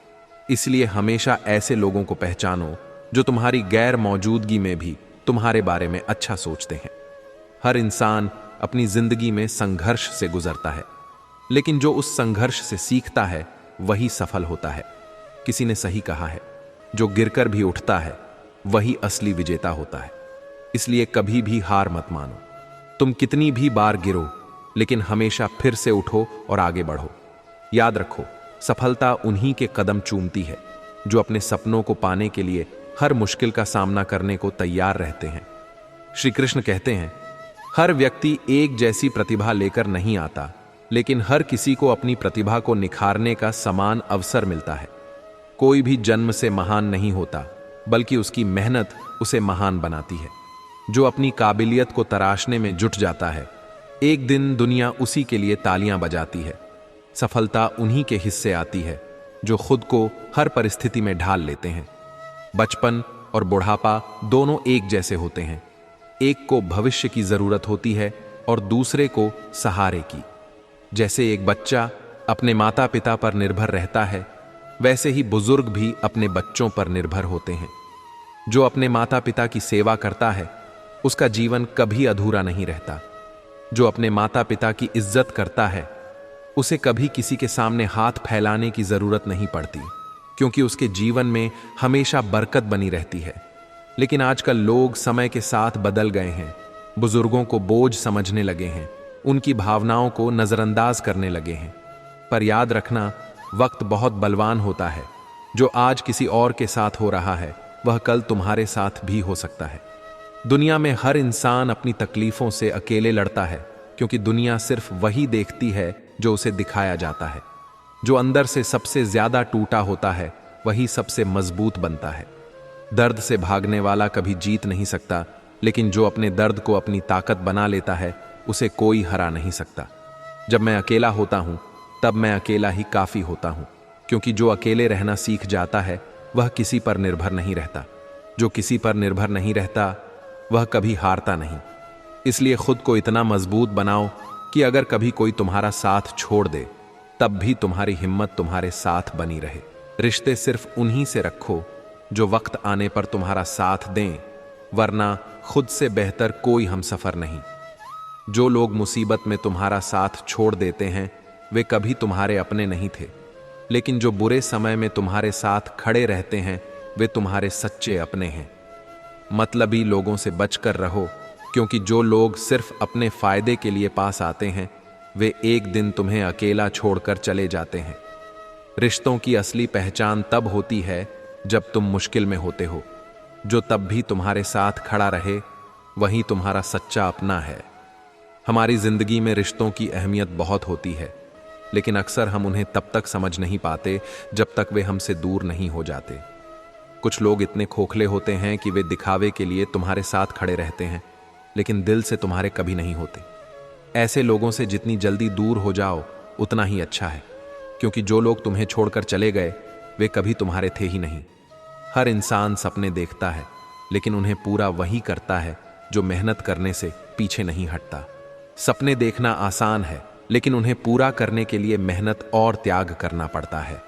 इसलिए हमेशा ऐसे लोगों को पहचानो जो तुम्हारी गैर मौजूदगी में भी तुम्हारे बारे में अच्छा सोचते हैं। हर इंसान अपनी जिंदगी में संघर्ष से गुजरता है, लेकिन जो उस संघर्ष से सीखता है वही सफल होता है। किसी ने सही कहा है, जो गिरकर भी उठता है वही असली विजेता होता है। इसलिए कभी भी हार मत मानो। तुम कितनी भी बार गिरो, लेकिन हमेशा फिर से उठो और आगे बढ़ो। याद रखो, सफलता उन्हीं के कदम चूमती है जो अपने सपनों को पाने के लिए हर मुश्किल का सामना करने को तैयार रहते हैं। श्री कृष्ण कहते हैं, हर व्यक्ति एक जैसी प्रतिभा लेकर नहीं आता, लेकिन हर किसी को अपनी प्रतिभा को निखारने का समान अवसर मिलता है। कोई भी जन्म से महान नहीं होता, बल्कि उसकी मेहनत उसे महान बनाती है। जो अपनी काबिलियत को तराशने में जुट जाता है, एक दिन दुनिया उसी के लिए तालियां बजाती है। सफलता उन्हीं के हिस्से आती है जो खुद को हर परिस्थिति में ढाल लेते हैं। बचपन और बुढ़ापा दोनों एक जैसे होते हैं। एक को भविष्य की जरूरत होती है और दूसरे को सहारे की। जैसे एक बच्चा अपने माता पिता पर निर्भर रहता है, वैसे ही बुजुर्ग भी अपने बच्चों पर निर्भर होते हैं। जो अपने माता पिता की सेवा करता है उसका जीवन कभी अधूरा नहीं रहता। जो अपने माता पिता की इज्जत करता है उसे कभी किसी के सामने हाथ फैलाने की जरूरत नहीं पड़ती, क्योंकि उसके जीवन में हमेशा बरकत बनी रहती है। लेकिन आजकल लोग समय के साथ बदल गए हैं, बुजुर्गों को बोझ समझने लगे हैं, उनकी भावनाओं को नजरअंदाज करने लगे हैं। पर याद रखना, वक्त बहुत बलवान होता है। जो आज किसी और के साथ हो रहा है वह कल तुम्हारे साथ भी हो सकता है। दुनिया में हर इंसान अपनी तकलीफों से अकेले लड़ता है, क्योंकि दुनिया सिर्फ वही देखती है जो उसे दिखाया जाता है। जो अंदर से सबसे ज्यादा टूटा होता है वही सबसे मजबूत बनता है। दर्द से भागने वाला कभी जीत नहीं सकता, लेकिन जो अपने दर्द को अपनी ताकत बना लेता है उसे कोई हरा नहीं सकता। जब मैं अकेला होता हूं तब मैं अकेला ही काफी होता हूं, क्योंकि जो अकेले रहना सीख जाता है वह किसी पर निर्भर नहीं रहता। जो किसी पर निर्भर नहीं रहता वह कभी हारता नहीं। इसलिए खुद को इतना मजबूत बनाओ कि अगर कभी कोई तुम्हारा साथ छोड़ दे तब भी तुम्हारी हिम्मत तुम्हारे साथ बनी रहे। रिश्ते सिर्फ उन्हीं से रखो जो वक्त आने पर तुम्हारा साथ दें, वरना खुद से बेहतर कोई हमसफर नहीं। जो लोग मुसीबत में तुम्हारा साथ छोड़ देते हैं वे कभी तुम्हारे अपने नहीं थे, लेकिन जो बुरे समय में तुम्हारे साथ खड़े रहते हैं वे तुम्हारे सच्चे अपने हैं। मतलबी लोगों से बचकर रहो, क्योंकि जो लोग सिर्फ अपने फायदे के लिए पास आते हैं वे एक दिन तुम्हें अकेला छोड़कर चले जाते हैं। रिश्तों की असली पहचान तब होती है जब तुम मुश्किल में होते हो। जो तब भी तुम्हारे साथ खड़ा रहे वही तुम्हारा सच्चा अपना है। हमारी जिंदगी में रिश्तों की अहमियत बहुत होती है, लेकिन अक्सर हम उन्हें तब तक समझ नहीं पाते जब तक वे हमसे दूर नहीं हो जाते। कुछ लोग इतने खोखले होते हैं कि वे दिखावे के लिए तुम्हारे साथ खड़े रहते हैं, लेकिन दिल से तुम्हारे कभी नहीं होते। ऐसे लोगों से जितनी जल्दी दूर हो जाओ उतना ही अच्छा है, क्योंकि जो लोग तुम्हें छोड़कर चले गए वे कभी तुम्हारे थे ही नहीं। हर इंसान सपने देखता है, लेकिन उन्हें पूरा वही करता है जो मेहनत करने से पीछे नहीं हटता। सपने देखना आसान है, लेकिन उन्हें पूरा करने के लिए मेहनत और त्याग करना पड़ता है।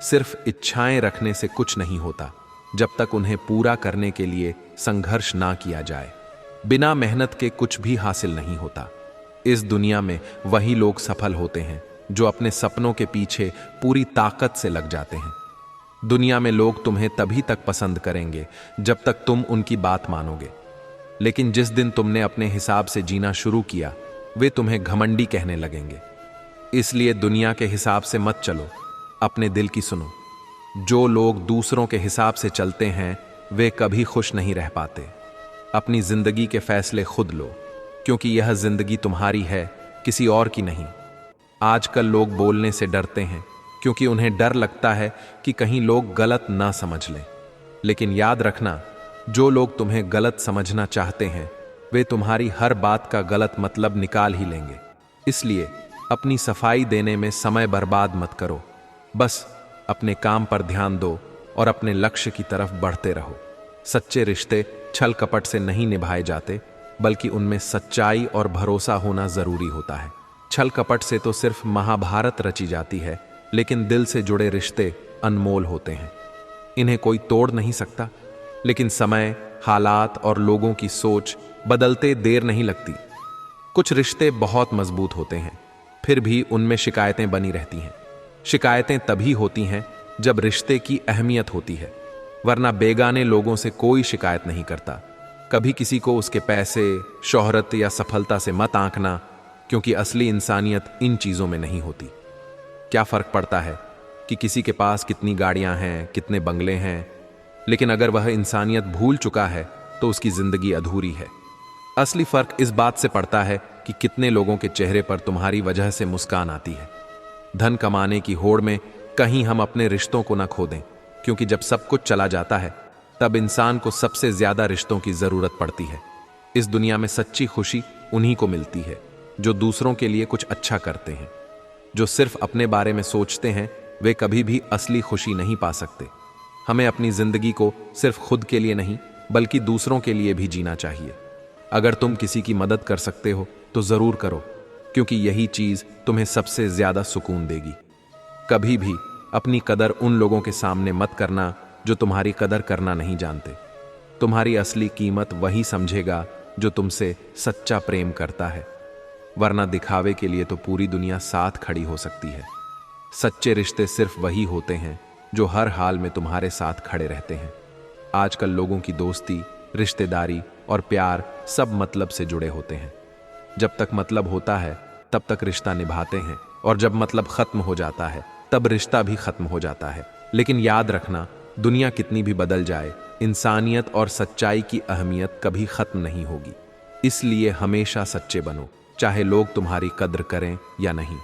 सिर्फ इच्छाएं रखने से कुछ नहीं होता जब तक उन्हें पूरा करने के लिए संघर्ष ना किया जाए। बिना मेहनत के कुछ भी हासिल नहीं होता। इस दुनिया में वही लोग सफल होते हैं जो अपने सपनों के पीछे पूरी ताकत से लग जाते हैं। दुनिया में लोग तुम्हें तभी तक पसंद करेंगे जब तक तुम उनकी बात मानोगे, लेकिन जिस दिन तुमने अपने हिसाब से जीना शुरू किया वे तुम्हें घमंडी कहने लगेंगे। इसलिए दुनिया के हिसाब से मत चलो, अपने दिल की सुनो। जो लोग दूसरों के हिसाब से चलते हैं वे कभी खुश नहीं रह पाते। अपनी जिंदगी के फैसले खुद लो, क्योंकि यह जिंदगी तुम्हारी है, किसी और की नहीं। आजकल लोग बोलने से डरते हैं क्योंकि उन्हें डर लगता है कि कहीं लोग गलत ना समझ लें। लेकिन याद रखना, जो लोग तुम्हें गलत समझना चाहते हैं वे तुम्हारी हर बात का गलत मतलब निकाल ही लेंगे। इसलिए अपनी सफाई देने में समय बर्बाद मत करो। बस अपने काम पर ध्यान दो और अपने लक्ष्य की तरफ बढ़ते रहो। सच्चे रिश्ते छल कपट से नहीं निभाए जाते, बल्कि उनमें सच्चाई और भरोसा होना जरूरी होता है। छल कपट से तो सिर्फ महाभारत रची जाती है, लेकिन दिल से जुड़े रिश्ते अनमोल होते हैं। इन्हें कोई तोड़ नहीं सकता, लेकिन समय, हालात और लोगों की सोच बदलते देर नहीं लगती। कुछ रिश्ते बहुत मजबूत होते हैं, फिर भी उनमें शिकायतें बनी रहती हैं। शिकायतें तभी होती हैं जब रिश्ते की अहमियत होती है, वरना बेगाने लोगों से कोई शिकायत नहीं करता। कभी किसी को उसके पैसे, शोहरत या सफलता से मत आंकना, क्योंकि असली इंसानियत इन चीजों में नहीं होती। क्या फर्क पड़ता है कि किसी के पास कितनी गाड़ियां हैं, कितने बंगले हैं, लेकिन अगर वह इंसानियत भूल चुका है तो उसकी जिंदगी अधूरी है। असली फर्क इस बात से पड़ता है कि कितने लोगों के चेहरे पर तुम्हारी वजह से मुस्कान आती है। धन कमाने की होड़ में कहीं हम अपने रिश्तों को न खो दें, क्योंकि जब सब कुछ चला जाता है तब इंसान को सबसे ज्यादा रिश्तों की जरूरत पड़ती है। इस दुनिया में सच्ची खुशी उन्हीं को मिलती है जो दूसरों के लिए कुछ अच्छा करते हैं। जो सिर्फ अपने बारे में सोचते हैं वे कभी भी असली खुशी नहीं पा सकते। हमें अपनी जिंदगी को सिर्फ खुद के लिए नहीं बल्कि दूसरों के लिए भी जीना चाहिए। अगर तुम किसी की मदद कर सकते हो तो जरूर करो, क्योंकि यही चीज तुम्हें सबसे ज्यादा सुकून देगी। कभी भी अपनी कदर उन लोगों के सामने मत करना जो तुम्हारी कदर करना नहीं जानते। तुम्हारी असली कीमत वही समझेगा जो तुमसे सच्चा प्रेम करता है, वरना दिखावे के लिए तो पूरी दुनिया साथ खड़ी हो सकती है। सच्चे रिश्ते सिर्फ वही होते हैं जो हर हाल में तुम्हारे साथ खड़े रहते हैं। आजकल लोगों की दोस्ती, रिश्तेदारी और प्यार सब मतलब से जुड़े होते हैं। जब तक मतलब होता है तब तक रिश्ता निभाते हैं, और जब मतलब खत्म हो जाता है तब रिश्ता भी खत्म हो जाता है। लेकिन याद रखना, दुनिया कितनी भी बदल जाए, इंसानियत और सच्चाई की अहमियत कभी खत्म नहीं होगी। इसलिए हमेशा सच्चे बनो, चाहे लोग तुम्हारी कद्र करें या नहीं,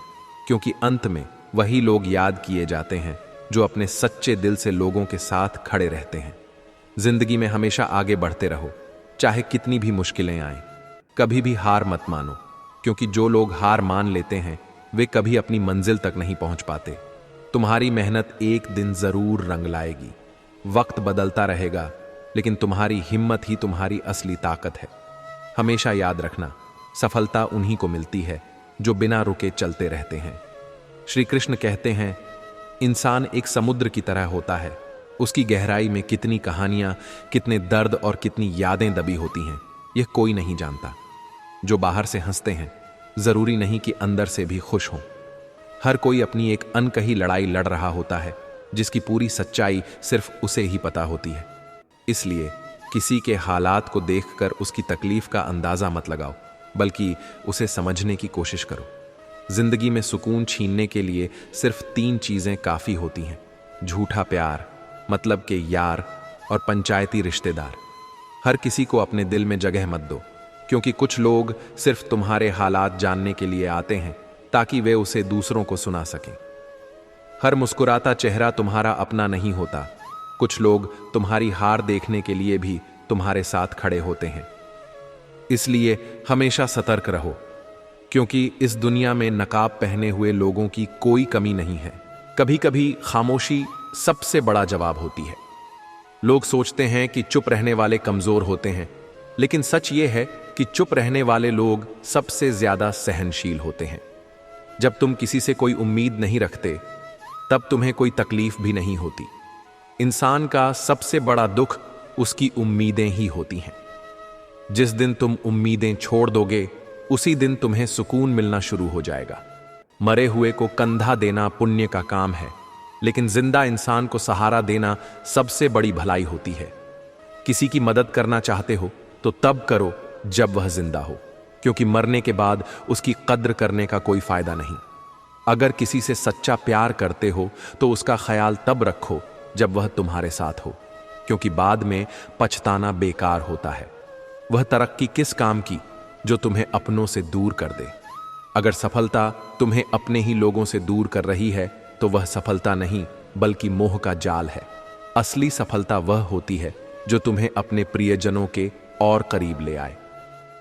क्योंकि अंत में वही लोग याद किए जाते हैं जो अपने सच्चे दिल से लोगों के साथ खड़े रहते हैं। जिंदगी में हमेशा आगे बढ़ते रहो, चाहे कितनी भी मुश्किलें आएं। कभी भी हार मत मानो, क्योंकि जो लोग हार मान लेते हैं वे कभी अपनी मंजिल तक नहीं पहुंच पाते। तुम्हारी मेहनत एक दिन जरूर रंग लाएगी। वक्त बदलता रहेगा, लेकिन तुम्हारी हिम्मत ही तुम्हारी असली ताकत है। हमेशा याद रखना, सफलता उन्हीं को मिलती है जो बिना रुके चलते रहते हैं। श्री कृष्ण कहते हैं, इंसान एक समुद्र की तरह होता है। उसकी गहराई में कितनी कहानियां, कितने दर्द और कितनी यादें दबी होती हैं, यह कोई नहीं जानता। जो बाहर से हंसते हैं जरूरी नहीं कि अंदर से भी खुश हों। हर कोई अपनी एक अनकही लड़ाई लड़ रहा होता है, जिसकी पूरी सच्चाई सिर्फ उसे ही पता होती है। इसलिए किसी के हालात को देखकर उसकी तकलीफ का अंदाजा मत लगाओ, बल्कि उसे समझने की कोशिश करो। जिंदगी में सुकून छीनने के लिए सिर्फ 3 चीजें काफी होती हैं: झूठा प्यार, मतलब के यार और पंचायती रिश्तेदार। हर किसी को अपने दिल में जगह मत दो, क्योंकि कुछ लोग सिर्फ तुम्हारे हालात जानने के लिए आते हैं ताकि वे उसे दूसरों को सुना सकें। हर मुस्कुराता चेहरा तुम्हारा अपना नहीं होता। कुछ लोग तुम्हारी हार देखने के लिए भी तुम्हारे साथ खड़े होते हैं। इसलिए हमेशा सतर्क रहो, क्योंकि इस दुनिया में नकाब पहने हुए लोगों की कोई कमी नहीं है। कभी कभी खामोशी सबसे बड़ा जवाब होती है। लोग सोचते हैं कि चुप रहने वाले कमजोर होते हैं, लेकिन सच ये है कि चुप रहने वाले लोग सबसे ज्यादा सहनशील होते हैं। जब तुम किसी से कोई उम्मीद नहीं रखते तब तुम्हें कोई तकलीफ भी नहीं होती। इंसान का सबसे बड़ा दुख उसकी उम्मीदें ही होती हैं। जिस दिन तुम उम्मीदें छोड़ दोगे उसी दिन तुम्हें सुकून मिलना शुरू हो जाएगा। मरे हुए को कंधा देना पुण्य का काम है, लेकिन जिंदा इंसान को सहारा देना सबसे बड़ी भलाई होती है। किसी की मदद करना चाहते हो तो तब करो जब वह जिंदा हो, क्योंकि मरने के बाद उसकी कद्र करने का कोई फायदा नहीं। अगर किसी से सच्चा प्यार करते हो तो उसका ख्याल तब रखो जब वह तुम्हारे साथ हो, क्योंकि बाद में पछताना बेकार होता है। वह तरक्की किस काम की जो तुम्हें अपनों से दूर कर दे। अगर सफलता तुम्हें अपने ही लोगों से दूर कर रही है तो वह सफलता नहीं बल्कि मोह का जाल है। असली सफलता वह होती है जो तुम्हें अपने प्रियजनों के और करीब ले आए।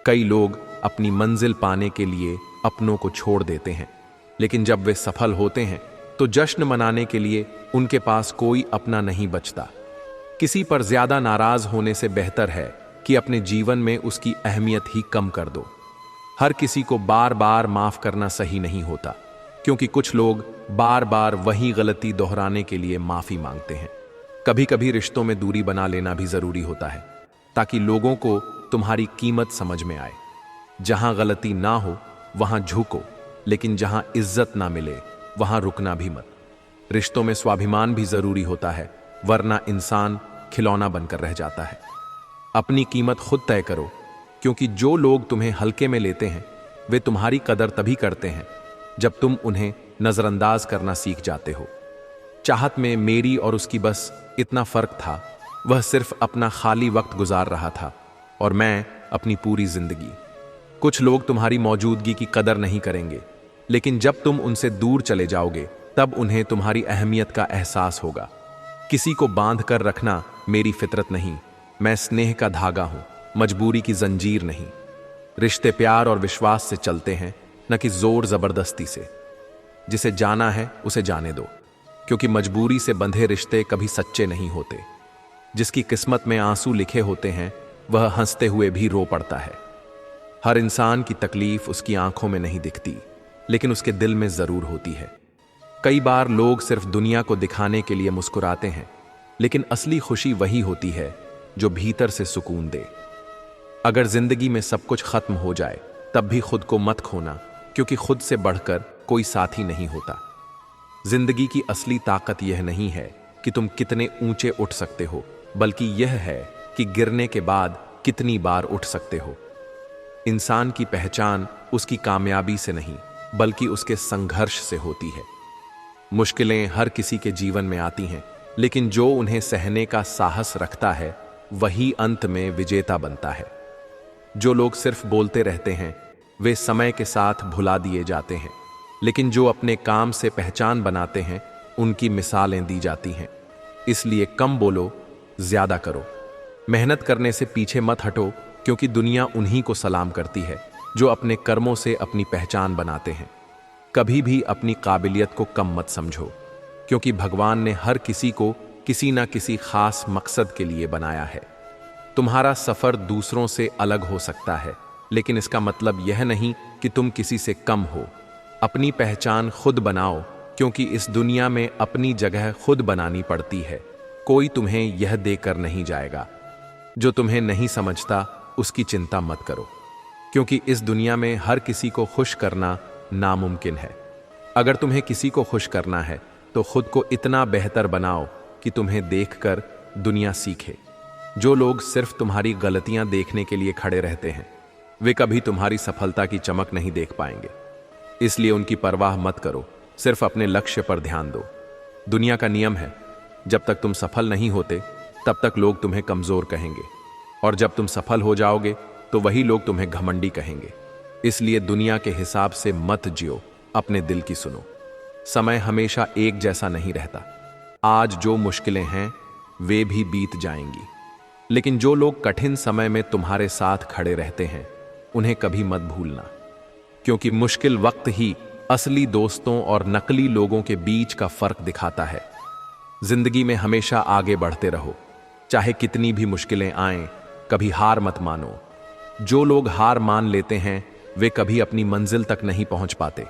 कई लोग अपनी मंजिल पाने के लिए अपनों को छोड़ देते हैं, लेकिन जब वे सफल होते हैं तो जश्न मनाने के लिए उनके पास कोई अपना नहीं बचता। किसी पर ज्यादा नाराज होने से बेहतर है कि अपने जीवन में उसकी अहमियत ही कम कर दो। हर किसी को बार बार माफ करना सही नहीं होता, क्योंकि कुछ लोग बार बार वही गलती दोहराने के लिए माफी मांगते हैं। कभी कभी रिश्तों में दूरी बना लेना भी जरूरी होता है, ताकि लोगों को तुम्हारी कीमत समझ में आए। जहां गलती ना हो वहां झुको, लेकिन जहां इज्जत ना मिले वहां रुकना भी मत। रिश्तों में स्वाभिमान भी जरूरी होता है, वरना इंसान खिलौना बनकर रह जाता है। अपनी कीमत खुद तय करो, क्योंकि जो लोग तुम्हें हल्के में लेते हैं वे तुम्हारी कदर तभी करते हैं जब तुम उन्हें नजरअंदाज करना सीख जाते हो। चाहत में मेरी और उसकी बस इतना फर्क था, वह सिर्फ अपना खाली वक्त गुजार रहा था और मैं अपनी पूरी जिंदगी। कुछ लोग तुम्हारी मौजूदगी की कदर नहीं करेंगे, लेकिन जब तुम उनसे दूर चले जाओगे तब उन्हें तुम्हारी अहमियत का एहसास होगा। किसी को बांध कर रखना मेरी फितरत नहीं, मैं स्नेह का धागा हूं, मजबूरी की जंजीर नहीं। रिश्ते प्यार और विश्वास से चलते हैं, न कि जोर जबरदस्ती से। जिसे जाना है उसे जाने दो, क्योंकि मजबूरी से बंधे रिश्ते कभी सच्चे नहीं होते। जिसकी किस्मत में आंसू लिखे होते हैं वह हंसते हुए भी रो पड़ता है। हर इंसान की तकलीफ उसकी आंखों में नहीं दिखती, लेकिन उसके दिल में जरूर होती है। कई बार लोग सिर्फ दुनिया को दिखाने के लिए मुस्कुराते हैं, लेकिन असली खुशी वही होती है जो भीतर से सुकून दे। अगर जिंदगी में सब कुछ खत्म हो जाए तब भी खुद को मत खोना, क्योंकि खुद से बढ़कर कोई साथी नहीं होता। जिंदगी की असली ताकत यह नहीं है कि तुम कितने ऊंचे उठ सकते हो, बल्कि यह है कि गिरने के बाद कितनी बार उठ सकते हो। इंसान की पहचान उसकी कामयाबी से नहीं बल्कि उसके संघर्ष से होती है। मुश्किलें हर किसी के जीवन में आती हैं, लेकिन जो उन्हें सहने का साहस रखता है वही अंत में विजेता बनता है। जो लोग सिर्फ बोलते रहते हैं वे समय के साथ भुला दिए जाते हैं, लेकिन जो अपने काम से पहचान बनाते हैं उनकी मिसालें दी जाती हैं। इसलिए कम बोलो, ज्यादा करो। मेहनत करने से पीछे मत हटो, क्योंकि दुनिया उन्हीं को सलाम करती है जो अपने कर्मों से अपनी पहचान बनाते हैं। कभी भी अपनी काबिलियत को कम मत समझो, क्योंकि भगवान ने हर किसी को किसी ना किसी खास मकसद के लिए बनाया है। तुम्हारा सफर दूसरों से अलग हो सकता है, लेकिन इसका मतलब यह नहीं कि तुम किसी से कम हो। अपनी पहचान खुद बनाओ, क्योंकि इस दुनिया में अपनी जगह खुद बनानी पड़ती है। कोई तुम्हें यह देकर नहीं जाएगा। जो तुम्हें नहीं समझता उसकी चिंता मत करो, क्योंकि इस दुनिया में हर किसी को खुश करना नामुमकिन है। अगर तुम्हें किसी को खुश करना है तो खुद को इतना बेहतर बनाओ कि तुम्हें देखकर दुनिया सीखे। जो लोग सिर्फ तुम्हारी गलतियां देखने के लिए खड़े रहते हैं वे कभी तुम्हारी सफलता की चमक नहीं देख पाएंगे। इसलिए उनकी परवाह मत करो, सिर्फ अपने लक्ष्य पर ध्यान दो। दुनिया का नियम है, जब तक तुम सफल नहीं होते तब तक लोग तुम्हें कमजोर कहेंगे, और जब तुम सफल हो जाओगे तो वही लोग तुम्हें घमंडी कहेंगे। इसलिए दुनिया के हिसाब से मत जियो, अपने दिल की सुनो। समय हमेशा एक जैसा नहीं रहता। आज जो मुश्किलें हैं वे भी बीत जाएंगी, लेकिन जो लोग कठिन समय में तुम्हारे साथ खड़े रहते हैं उन्हें कभी मत भूलना, क्योंकि मुश्किल वक्त ही असली दोस्तों और नकली लोगों के बीच का फर्क दिखाता है। जिंदगी में हमेशा आगे बढ़ते रहो, चाहे कितनी भी मुश्किलें आएं, कभी हार मत मानो। जो लोग हार मान लेते हैं वे कभी अपनी मंजिल तक नहीं पहुंच पाते।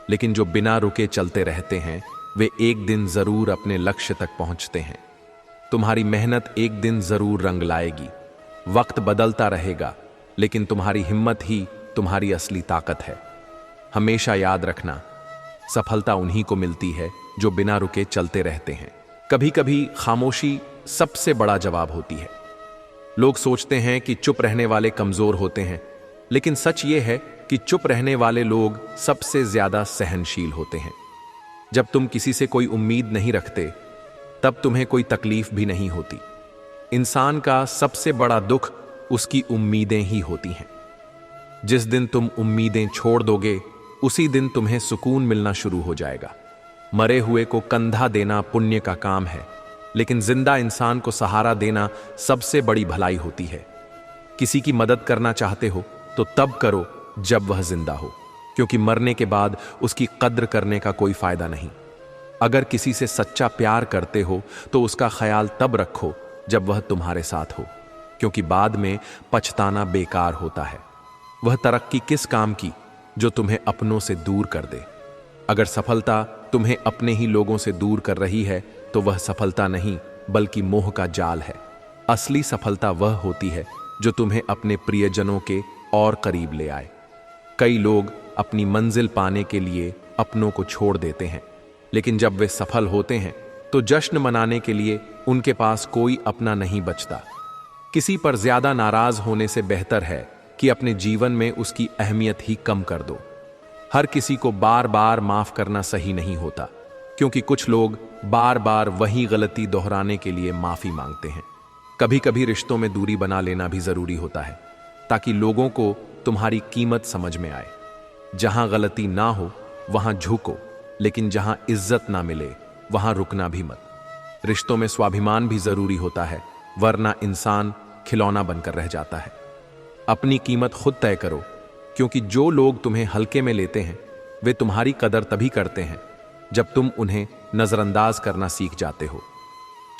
लेकिन जो बिना रुके चलते रहते हैं वे एक दिन जरूर अपने लक्ष्य तक पहुंचते हैं। तुम्हारी मेहनत एक दिन जरूर रंग लाएगी। वक्त बदलता रहेगा, लेकिन तुम्हारी हिम्मत ही तुम्हारी असली ताकत है। हमेशा याद रखना, सफलता उन्हीं को मिलती है जो बिना रुके चलते रहते हैं। कभी कभी खामोशी सबसे बड़ा जवाब होती है। लोग सोचते हैं कि चुप रहने वाले कमजोर होते हैं, लेकिन सच ये है कि चुप रहने वाले लोग सबसे ज्यादा सहनशील होते हैं। जब तुम किसी से कोई उम्मीद नहीं रखते, तब तुम्हें कोई तकलीफ भी नहीं होती। इंसान का सबसे बड़ा दुख उसकी उम्मीदें ही होती हैं। जिस दिन तुम उम्मीदें छोड़ दोगे, उसी दिन तुम्हें सुकून मिलना शुरू हो जाएगा। मरे हुए को कंधा देना पुण्य का काम है, लेकिन जिंदा इंसान को सहारा देना सबसे बड़ी भलाई होती है। किसी की मदद करना चाहते हो तो तब करो जब वह जिंदा हो, क्योंकि मरने के बाद उसकी कद्र करने का कोई फायदा नहीं। अगर किसी से सच्चा प्यार करते हो तो उसका ख्याल तब रखो जब वह तुम्हारे साथ हो, क्योंकि बाद में पछताना बेकार होता है। वह तरक्की किस काम की जो तुम्हें अपनों से दूर कर दे। अगर सफलता तुम्हें अपने ही लोगों से दूर कर रही है तो वह सफलता नहीं बल्कि मोह का जाल है। असली सफलता वह होती है जो तुम्हें अपने प्रियजनों के और करीब ले आए। कई लोग अपनी मंजिल पाने के लिए अपनों को छोड़ देते हैं, लेकिन जब वे सफल होते हैं तो जश्न मनाने के लिए उनके पास कोई अपना नहीं बचता। किसी पर ज्यादा नाराज होने से बेहतर है कि अपने जीवन में उसकी अहमियत ही कम कर दो। हर किसी को बार बार माफ करना सही नहीं होता, क्योंकि कुछ लोग बार बार वही गलती दोहराने के लिए माफी मांगते हैं। कभी कभी रिश्तों में दूरी बना लेना भी जरूरी होता है, ताकि लोगों को तुम्हारी कीमत समझ में आए। जहां गलती ना हो वहां झुको, लेकिन जहां इज्जत ना मिले वहां रुकना भी मत। रिश्तों में स्वाभिमान भी जरूरी होता है, वरना इंसान खिलौना बनकर रह जाता है। अपनी कीमत खुद तय करो, क्योंकि जो लोग तुम्हें हल्के में लेते हैं वे तुम्हारी कदर तभी करते हैं जब तुम उन्हें नजरअंदाज करना सीख जाते हो।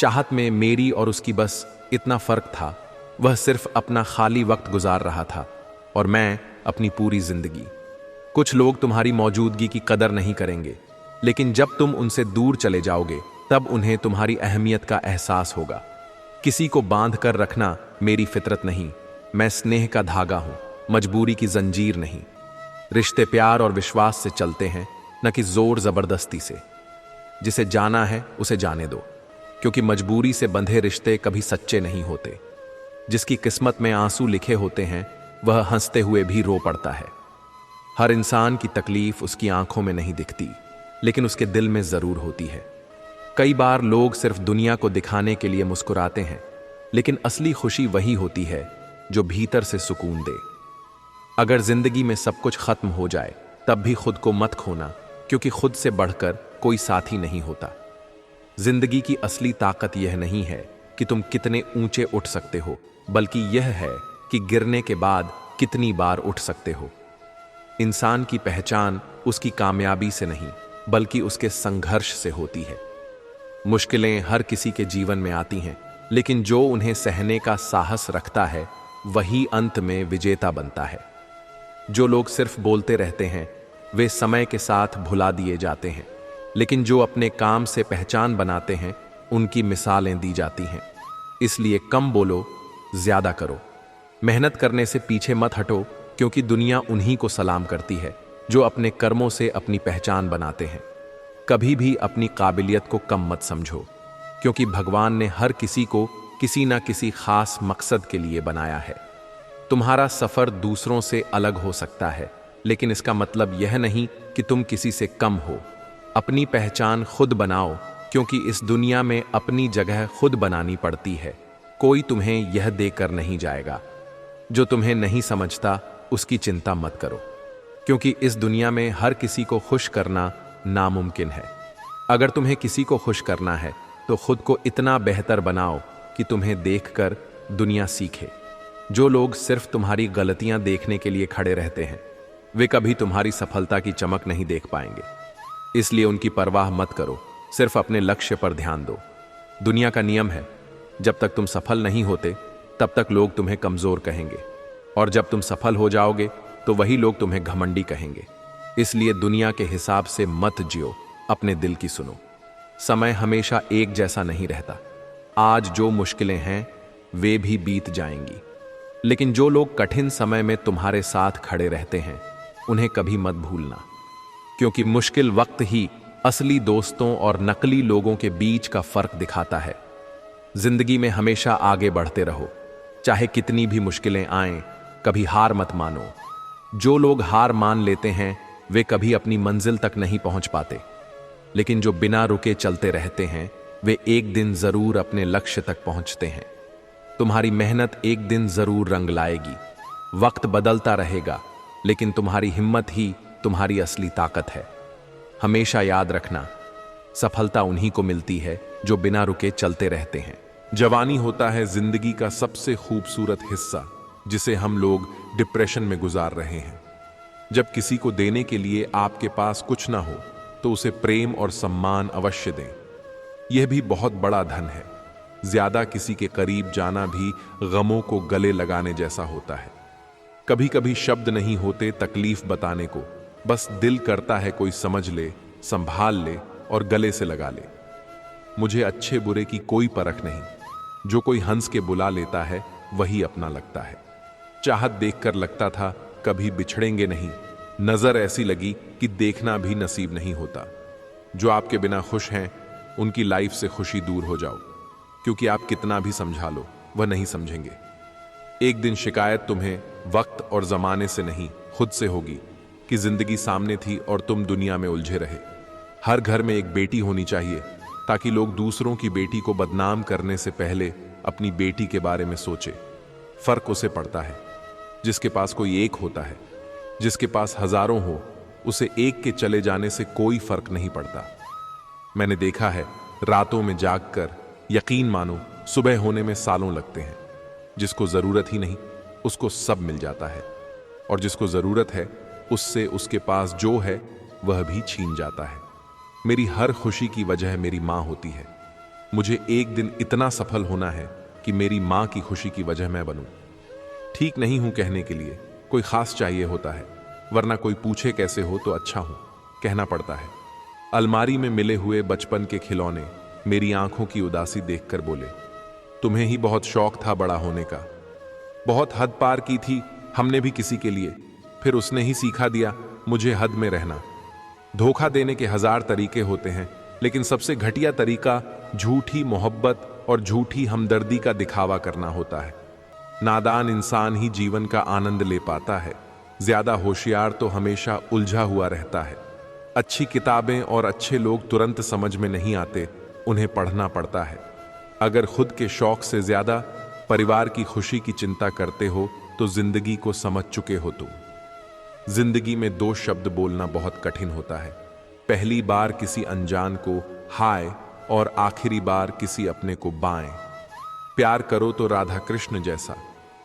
चाहत में मेरी और उसकी बस इतना फर्क था, वह सिर्फ अपना खाली वक्त गुजार रहा था और मैं अपनी पूरी जिंदगी। कुछ लोग तुम्हारी मौजूदगी की कदर नहीं करेंगे, लेकिन जब तुम उनसे दूर चले जाओगे तब उन्हें तुम्हारी अहमियत का एहसास होगा। किसी को बांध कर रखना मेरी फितरत नहीं, मैं स्नेह का धागा हूं, मजबूरी की जंजीर नहीं। रिश्ते प्यार और विश्वास से चलते हैं, न कि जोर जबरदस्ती से। जिसे जाना है उसे जाने दो, क्योंकि मजबूरी से बंधे रिश्ते कभी सच्चे नहीं होते। जिसकी किस्मत में आंसू लिखे होते हैं वह हंसते हुए भी रो पड़ता है। हर इंसान की तकलीफ उसकी आंखों में नहीं दिखती, लेकिन उसके दिल में जरूर होती है। कई बार लोग सिर्फ दुनिया को दिखाने के लिए मुस्कुराते हैं, लेकिन असली खुशी वही होती है जो भीतर से सुकून दे। अगर जिंदगी में सब कुछ खत्म हो जाए तब भी खुद को मत खोना, क्योंकि खुद से बढ़कर कोई साथी नहीं होता। जिंदगी की असली ताकत यह नहीं है कि तुम कितने ऊंचे उठ सकते हो, बल्कि यह है कि गिरने के बाद कितनी बार उठ सकते हो। इंसान की पहचान उसकी कामयाबी से नहीं बल्कि उसके संघर्ष से होती है। मुश्किलें हर किसी के जीवन में आती हैं, लेकिन जो उन्हें सहने का साहस रखता है वही अंत में विजेता बनता है। जो लोग सिर्फ बोलते रहते हैं वे समय के साथ भुला दिए जाते हैं, लेकिन जो अपने काम से पहचान बनाते हैं उनकी मिसालें दी जाती हैं। इसलिए कम बोलो, ज्यादा करो। मेहनत करने से पीछे मत हटो, क्योंकि दुनिया उन्हीं को सलाम करती है जो अपने कर्मों से अपनी पहचान बनाते हैं। कभी भी अपनी काबिलियत को कम मत समझो, क्योंकि भगवान ने हर किसी को किसी ना किसी खास मकसद के लिए बनाया है। तुम्हारा सफर दूसरों से अलग हो सकता है, लेकिन इसका मतलब यह नहीं कि तुम किसी से कम हो। अपनी पहचान खुद बनाओ, क्योंकि इस दुनिया में अपनी जगह खुद बनानी पड़ती है। कोई तुम्हें यह देकर नहीं जाएगा। जो तुम्हें नहीं समझता उसकी चिंता मत करो, क्योंकि इस दुनिया में हर किसी को खुश करना नामुमकिन है। अगर तुम्हें किसी को खुश करना है तो खुद को इतना बेहतर बनाओ कि तुम्हें देखकर दुनिया सीखे। जो लोग सिर्फ तुम्हारी गलतियां देखने के लिए खड़े रहते हैं वे कभी तुम्हारी सफलता की चमक नहीं देख पाएंगे। इसलिए उनकी परवाह मत करो, सिर्फ अपने लक्ष्य पर ध्यान दो। दुनिया का नियम है, जब तक तुम सफल नहीं होते तब तक लोग तुम्हें कमजोर कहेंगे, और जब तुम सफल हो जाओगे तो वही लोग तुम्हें घमंडी कहेंगे। इसलिए दुनिया के हिसाब से मत जियो, अपने दिल की सुनो। समय हमेशा एक जैसा नहीं रहता। आज जो मुश्किलें हैं वे भी बीत जाएंगी, लेकिन जो लोग कठिन समय में तुम्हारे साथ खड़े रहते हैं उन्हें कभी मत भूलना, क्योंकि मुश्किल वक्त ही असली दोस्तों और नकली लोगों के बीच का फर्क दिखाता है। जिंदगी में हमेशा आगे बढ़ते रहो, चाहे कितनी भी मुश्किलें आएं, कभी हार मत मानो। जो लोग हार मान लेते हैं वे कभी अपनी मंजिल तक नहीं पहुंच पाते, लेकिन जो बिना रुके चलते रहते हैं वे एक दिन जरूर अपने लक्ष्य तक पहुंचते हैं। तुम्हारी मेहनत एक दिन जरूर रंग लाएगी। वक्त बदलता रहेगा, लेकिन तुम्हारी हिम्मत ही तुम्हारी असली ताकत है। हमेशा याद रखना, सफलता उन्हीं को मिलती है जो बिना रुके चलते रहते हैं। जवानी होता है जिंदगी का सबसे खूबसूरत हिस्सा, जिसे हम लोग डिप्रेशन में गुजार रहे हैं। जब किसी को देने के लिए आपके पास कुछ ना हो तो उसे प्रेम और सम्मान अवश्य दें। यह भी बहुत बड़ा धन है। ज्यादा किसी के करीब जाना भी गमों को गले लगाने जैसा होता है। कभी कभी शब्द नहीं होते तकलीफ बताने को, बस दिल करता है कोई समझ ले, संभाल ले और गले से लगा ले। मुझे अच्छे बुरे की कोई परख नहीं, जो कोई हंस के बुला लेता है वही अपना लगता है। चाहत देखकर लगता था कभी बिछड़ेंगे नहीं, नजर ऐसी लगी कि देखना भी नसीब नहीं होता। जो आपके बिना खुश हैं उनकी लाइफ से खुशी दूर हो जाओ, क्योंकि आप कितना भी समझा लो वह नहीं समझेंगे। एक दिन शिकायत तुम्हें वक्त और जमाने से नहीं खुद से होगी कि जिंदगी सामने थी और तुम दुनिया में उलझे रहे। हर घर में एक बेटी होनी चाहिए, ताकि लोग दूसरों की बेटी को बदनाम करने से पहले अपनी बेटी के बारे में सोचे। फर्क उसे पड़ता है जिसके पास कोई एक होता है, जिसके पास हजारों हो उसे एक के चले जाने से कोई फर्क नहीं पड़ता। मैंने देखा है रातों में जागकर, यकीन मानो सुबह होने में सालों लगते हैं। जिसको जरूरत ही नहीं उसको सब मिल जाता है, और जिसको जरूरत है उससे उसके पास जो है वह भी छीन जाता है। मेरी हर खुशी की वजह मेरी मां होती है। मुझे एक दिन इतना सफल होना है कि मेरी मां की खुशी की वजह मैं बनूं। ठीक नहीं हूं कहने के लिए कोई खास चाहिए होता है, वरना कोई पूछे कैसे हो तो अच्छा हूं कहना पड़ता है। अलमारी में मिले हुए बचपन के खिलौने मेरी आंखों की उदासी देखकर बोले, तुम्हें ही बहुत शौक था बड़ा होने का। बहुत हद पार की थी हमने भी किसी के लिए, फिर उसने ही सिखा दिया मुझे हद में रहना। धोखा देने के हजार तरीके होते हैं, लेकिन सबसे घटिया तरीका झूठी मोहब्बत और झूठी हमदर्दी का दिखावा करना होता है। नादान इंसान ही जीवन का आनंद ले पाता है, ज्यादा होशियार तो हमेशा उलझा हुआ रहता है। अच्छी किताबें और अच्छे लोग तुरंत समझ में नहीं आते, उन्हें पढ़ना पड़ता है। अगर खुद के शौक से ज्यादा परिवार की खुशी की चिंता करते हो तो जिंदगी को समझ चुके हो तुम। जिंदगी में दो शब्द बोलना बहुत कठिन होता है। पहली बार किसी अनजान को हाय और आखिरी बार किसी अपने को बाएं। प्यार करो तो राधा कृष्ण जैसा,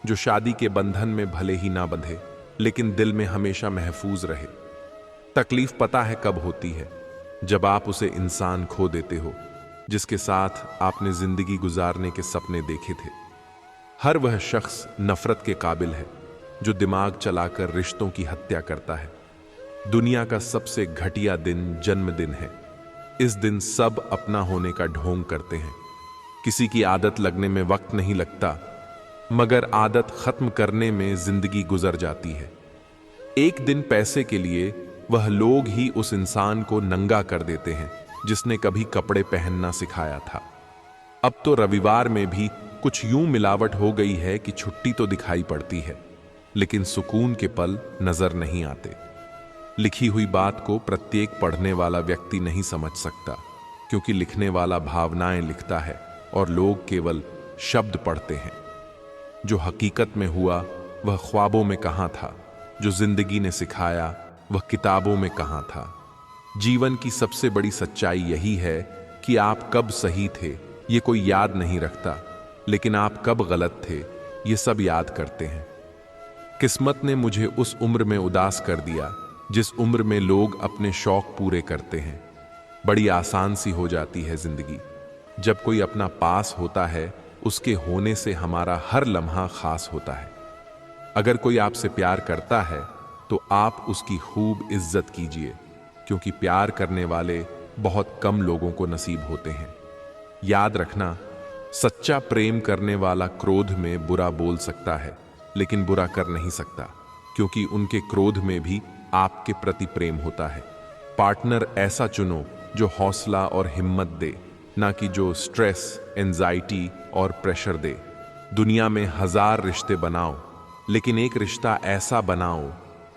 जो शादी के बंधन में भले ही ना बंधे लेकिन दिल में हमेशा महफूज रहे। तकलीफ पता है कब होती है, जब आप उसे इंसान खो देते हो जिसके साथ आपने जिंदगी गुजारने के सपने देखे थे। हर वह शख्स नफरत के काबिल है जो दिमाग चलाकर रिश्तों की हत्या करता है। दुनिया का सबसे घटिया दिन जन्मदिन है। इस दिन सब अपना होने का ढोंग करते हैं। किसी की आदत लगने में वक्त नहीं लगता, मगर आदत खत्म करने में जिंदगी गुजर जाती है। एक दिन पैसे के लिए वह लोग ही उस इंसान को नंगा कर देते हैं जिसने कभी कपड़े पहनना सिखाया था। अब तो रविवार में भी कुछ यूं मिलावट हो गई है कि छुट्टी तो दिखाई पड़ती है, लेकिन सुकून के पल नजर नहीं आते। लिखी हुई बात को प्रत्येक पढ़ने वाला व्यक्ति नहीं समझ सकता, क्योंकि लिखने वाला भावनाएं लिखता है और लोग केवल शब्द पढ़ते हैं। जो हकीकत में हुआ वह ख्वाबों में कहां था, जो जिंदगी ने सिखाया वह किताबों में कहां था। जीवन की सबसे बड़ी सच्चाई यही है कि आप कब सही थे ये कोई याद नहीं रखता, लेकिन आप कब गलत थे ये सब याद करते हैं। किस्मत ने मुझे उस उम्र में उदास कर दिया जिस उम्र में लोग अपने शौक पूरे करते हैं। बड़ी आसान सी हो जाती है जिंदगी जब कोई अपना पास होता है। उसके होने से हमारा हर लम्हा खास होता है। अगर कोई आपसे प्यार करता है तो आप उसकी खूब इज्जत कीजिए, क्योंकि प्यार करने वाले बहुत कम लोगों को नसीब होते हैं। याद रखना, सच्चा प्रेम करने वाला क्रोध में बुरा बोल सकता है, लेकिन बुरा कर नहीं सकता, क्योंकि उनके क्रोध में भी आपके प्रति प्रेम होता है। पार्टनर ऐसा चुनो जो हौसला और हिम्मत दे, ना कि जो स्ट्रेस, एंजाइटी और प्रेशर दे। दुनिया में 1000 रिश्ते बनाओ, लेकिन एक रिश्ता ऐसा बनाओ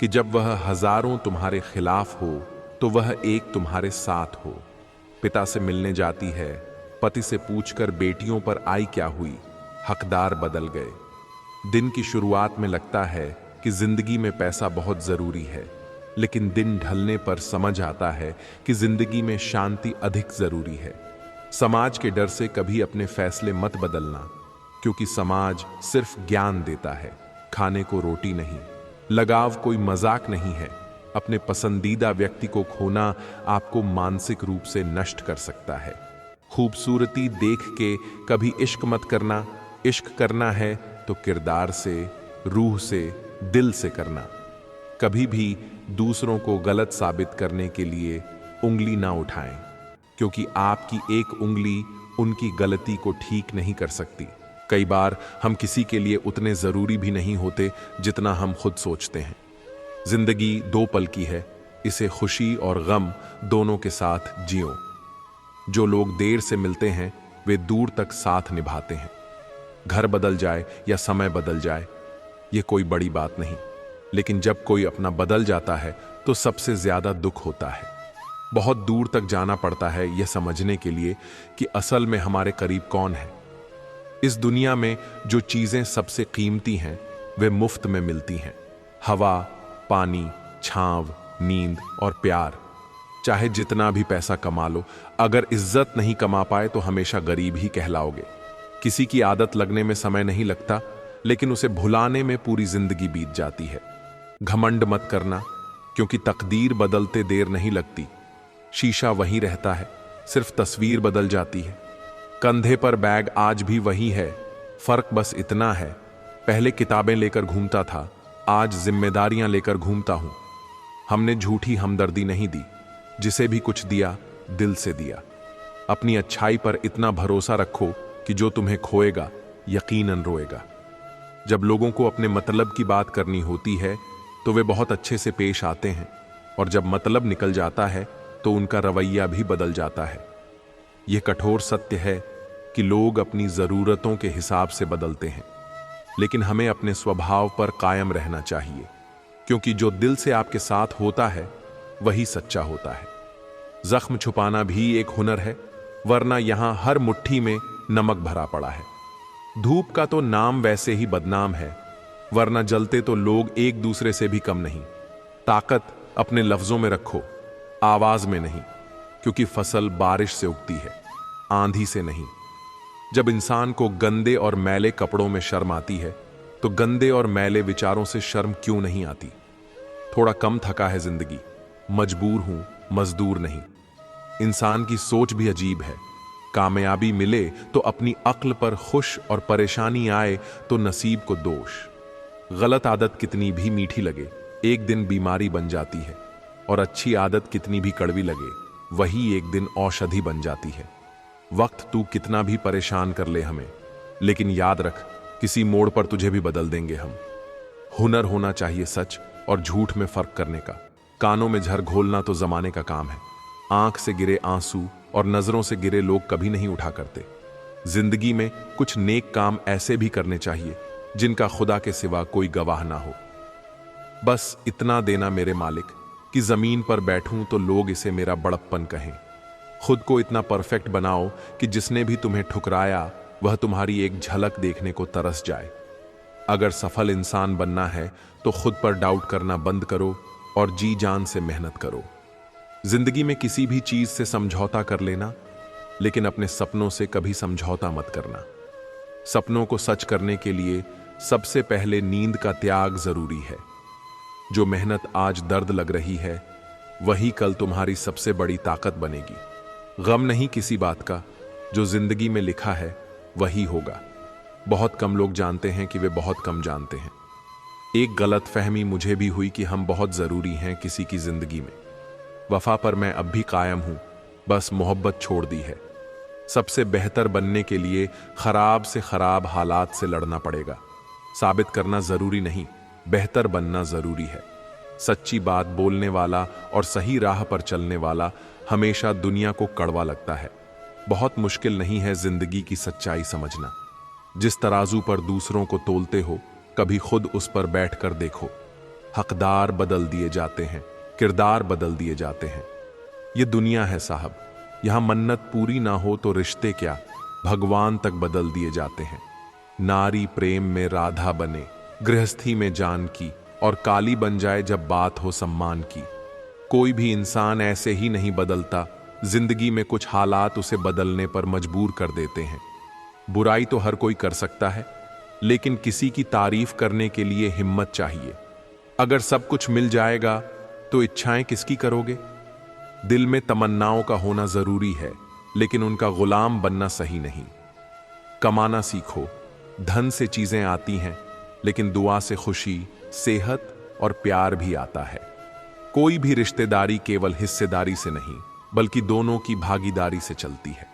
कि जब वह हजारों तुम्हारे खिलाफ हो तो वह एक तुम्हारे साथ हो। पिता से मिलने जाती है, पति से पूछकर बेटियों पर आई क्या हुई, हकदार बदल गए। दिन की शुरुआत में लगता है कि जिंदगी में पैसा बहुत जरूरी है, लेकिन दिन ढलने पर समझ आता है कि जिंदगी में शांति अधिक जरूरी है। समाज के डर से कभी अपने फैसले मत बदलना, क्योंकि समाज सिर्फ ज्ञान देता है, खाने को रोटी नहीं। लगाव कोई मजाक नहीं है। अपने पसंदीदा व्यक्ति को खोना आपको मानसिक रूप से नष्ट कर सकता है। खूबसूरती देख के कभी इश्क मत करना। इश्क करना है तो किरदार से, रूह से, दिल से करना। कभी भी दूसरों को गलत साबित करने के लिए उंगली ना उठाएं, क्योंकि आपकी एक उंगली उनकी गलती को ठीक नहीं कर सकती। कई बार हम किसी के लिए उतने जरूरी भी नहीं होते जितना हम खुद सोचते हैं। जिंदगी 2 पल की है, इसे खुशी और गम दोनों के साथ जियो। जो लोग देर से मिलते हैं वे दूर तक साथ निभाते हैं। घर बदल जाए या समय बदल जाए, ये कोई बड़ी बात नहीं, लेकिन जब कोई अपना बदल जाता है तो सबसे ज्यादा दुख होता है। बहुत दूर तक जाना पड़ता है यह समझने के लिए कि असल में हमारे करीब कौन है। इस दुनिया में जो चीजें सबसे कीमती हैं वे मुफ्त में मिलती हैं। हवा, पानी, छांव, नींद और प्यार। चाहे जितना भी पैसा कमा लो, अगर इज्जत नहीं कमा पाए तो हमेशा गरीब ही कहलाओगे। किसी की आदत लगने में समय नहीं लगता, लेकिन उसे भुलाने में पूरी जिंदगी बीत जाती है। घमंड मत करना, क्योंकि तकदीर बदलते देर नहीं लगती। शीशा वहीं रहता है, सिर्फ तस्वीर बदल जाती है। कंधे पर बैग आज भी वही है, फर्क बस इतना है, पहले किताबें लेकर घूमता था, आज जिम्मेदारियां लेकर घूमता हूं। हमने झूठी हमदर्दी नहीं दी, जिसे भी कुछ दिया दिल से दिया। अपनी अच्छाई पर इतना भरोसा रखो कि जो तुम्हें खोएगा यकीनन रोएगा। जब लोगों को अपने मतलब की बात करनी होती है तो वे बहुत अच्छे से पेश आते हैं, और जब मतलब निकल जाता है तो उनका रवैया भी बदल जाता है। यह कठोर सत्य है कि लोग अपनी जरूरतों के हिसाब से बदलते हैं, लेकिन हमें अपने स्वभाव पर कायम रहना चाहिए, क्योंकि जो दिल से आपके साथ होता है वही सच्चा होता है। जख्म छुपाना भी एक हुनर है, वरना यहां हर मुट्ठी में नमक भरा पड़ा है। धूप का तो नाम वैसे ही बदनाम है, वरना जलते तो लोग एक दूसरे से भी कम नहीं। ताकत अपने लफ्जों में रखो, आवाज में नहीं, क्योंकि फसल बारिश से उगती है, आंधी से नहीं। जब इंसान को गंदे और मैले कपड़ों में शर्म आती है, तो गंदे और मैले विचारों से शर्म क्यों नहीं आती। थोड़ा कम थका है जिंदगी, मजबूर हूं, मजदूर नहीं। इंसान की सोच भी अजीब है। कामयाबी मिले तो अपनी अक्ल पर खुश, और परेशानी आए तो नसीब को दोष। गलत आदत कितनी भी मीठी लगे, एक दिन बीमारी बन जाती है, और अच्छी आदत कितनी भी कड़वी लगे, वही एक दिन औषधि बन जाती है। वक्त तू कितना भी परेशान कर ले हमें, लेकिन याद रख, किसी मोड़ पर तुझे भी बदल देंगे हम। हुनर होना चाहिए सच और झूठ में फर्क करने का। कानों में झर घोलना तो जमाने का काम है। आंख से गिरे आंसू और नजरों से गिरे लोग कभी नहीं उठा करते। जिंदगी में कुछ नेक काम ऐसे भी करने चाहिए जिनका खुदा के सिवा कोई गवाह ना हो। बस इतना देना मेरे मालिक कि जमीन पर बैठूं तो लोग इसे मेरा बड़प्पन कहें। खुद को इतना परफेक्ट बनाओ कि जिसने भी तुम्हें ठुकराया वह तुम्हारी एक झलक देखने को तरस जाए। अगर सफल इंसान बनना है तो खुद पर डाउट करना बंद करो और जी जान से मेहनत करो। जिंदगी में किसी भी चीज से समझौता कर लेना, लेकिन अपने सपनों से कभी समझौता मत करना। सपनों को सच करने के लिए सबसे पहले नींद का त्याग जरूरी है। जो मेहनत आज दर्द लग रही है, वही कल तुम्हारी सबसे बड़ी ताकत बनेगी। गम नहीं किसी बात का, जो जिंदगी में लिखा है वही होगा। बहुत कम लोग जानते हैं कि वे बहुत कम जानते हैं। एक गलत फहमी मुझे भी हुई कि हम बहुत ज़रूरी हैं किसी की ज़िंदगी में। वफा पर मैं अब भी कायम हूँ, बस मोहब्बत छोड़ दी है। सबसे बेहतर बनने के लिए खराब से खराब हालात से लड़ना पड़ेगा। साबित करना ज़रूरी नहीं, बेहतर बनना ज़रूरी है। सच्ची बात बोलने वाला और सही राह पर चलने वाला हमेशा दुनिया को कड़वा लगता है। बहुत मुश्किल नहीं है जिंदगी की सच्चाई समझना। जिस तराजू पर दूसरों को तोलते हो, कभी खुद उस पर बैठकर देखो। हकदार बदल दिए जाते हैं, किरदार बदल दिए जाते हैं। ये दुनिया है साहब, यहां मन्नत पूरी ना हो तो रिश्ते क्या, भगवान तक बदल दिए जाते हैं। नारी प्रेम में राधा बने, गृहस्थी में जान की, और काली बन जाए जब बात हो सम्मान की। कोई भी इंसान ऐसे ही नहीं बदलता, जिंदगी में कुछ हालात उसे बदलने पर मजबूर कर देते हैं। बुराई तो हर कोई कर सकता है, लेकिन किसी की तारीफ करने के लिए हिम्मत चाहिए। अगर सब कुछ मिल जाएगा तो इच्छाएं किसकी करोगे? दिल में तमन्नाओं का होना जरूरी है, लेकिन उनका गुलाम बनना सही नहीं। कमाना सीखो, धन से चीजें आती हैं, लेकिन दुआ से खुशी, सेहत और प्यार भी आता है। कोई भी रिश्तेदारी केवल हिस्सेदारी से नहीं, बल्कि दोनों की भागीदारी से चलती है।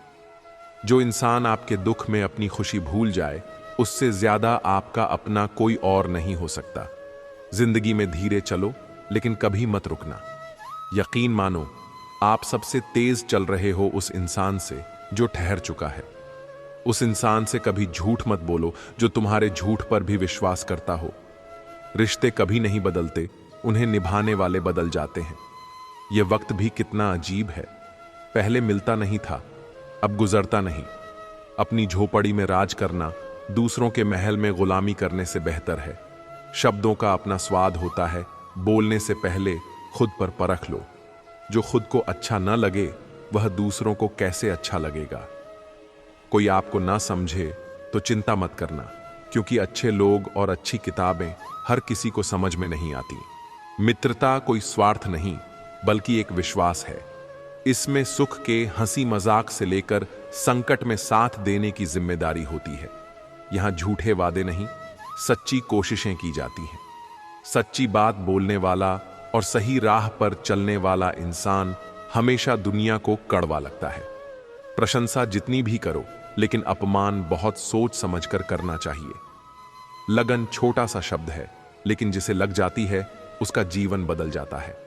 जो इंसान आपके दुख में अपनी खुशी भूल जाए, उससे ज्यादा आपका अपना कोई और नहीं हो सकता। जिंदगी में धीरे चलो, लेकिन कभी मत रुकना। यकीन मानो, आप सबसे तेज चल रहे हो उस इंसान से जो ठहर चुका है। उस इंसान से कभी झूठ मत बोलो जो तुम्हारे झूठ पर भी विश्वास करता हो। रिश्ते कभी नहीं बदलते, उन्हें निभाने वाले बदल जाते हैं। यह वक्त भी कितना अजीब है, पहले मिलता नहीं था, अब गुजरता नहीं। अपनी झोपड़ी में राज करना दूसरों के महल में गुलामी करने से बेहतर है। शब्दों का अपना स्वाद होता है, बोलने से पहले खुद पर परख लो। जो खुद को अच्छा न लगे, वह दूसरों को कैसे अच्छा लगेगा। कोई आपको ना समझे तो चिंता मत करना, क्योंकि अच्छे लोग और अच्छी किताबें हर किसी को समझ में नहीं आती। मित्रता कोई स्वार्थ नहीं, बल्कि एक विश्वास है। इसमें सुख के हंसी मजाक से लेकर संकट में साथ देने की जिम्मेदारी होती है। यहां झूठे वादे नहीं, सच्ची कोशिशें की जाती हैं। सच्ची बात बोलने वाला और सही राह पर चलने वाला इंसान हमेशा दुनिया को कड़वा लगता है। प्रशंसा जितनी भी करो, लेकिन अपमान बहुत सोच समझकर करना चाहिए। लगन छोटा सा शब्द है, लेकिन जिसे लग जाती है उसका जीवन बदल जाता है।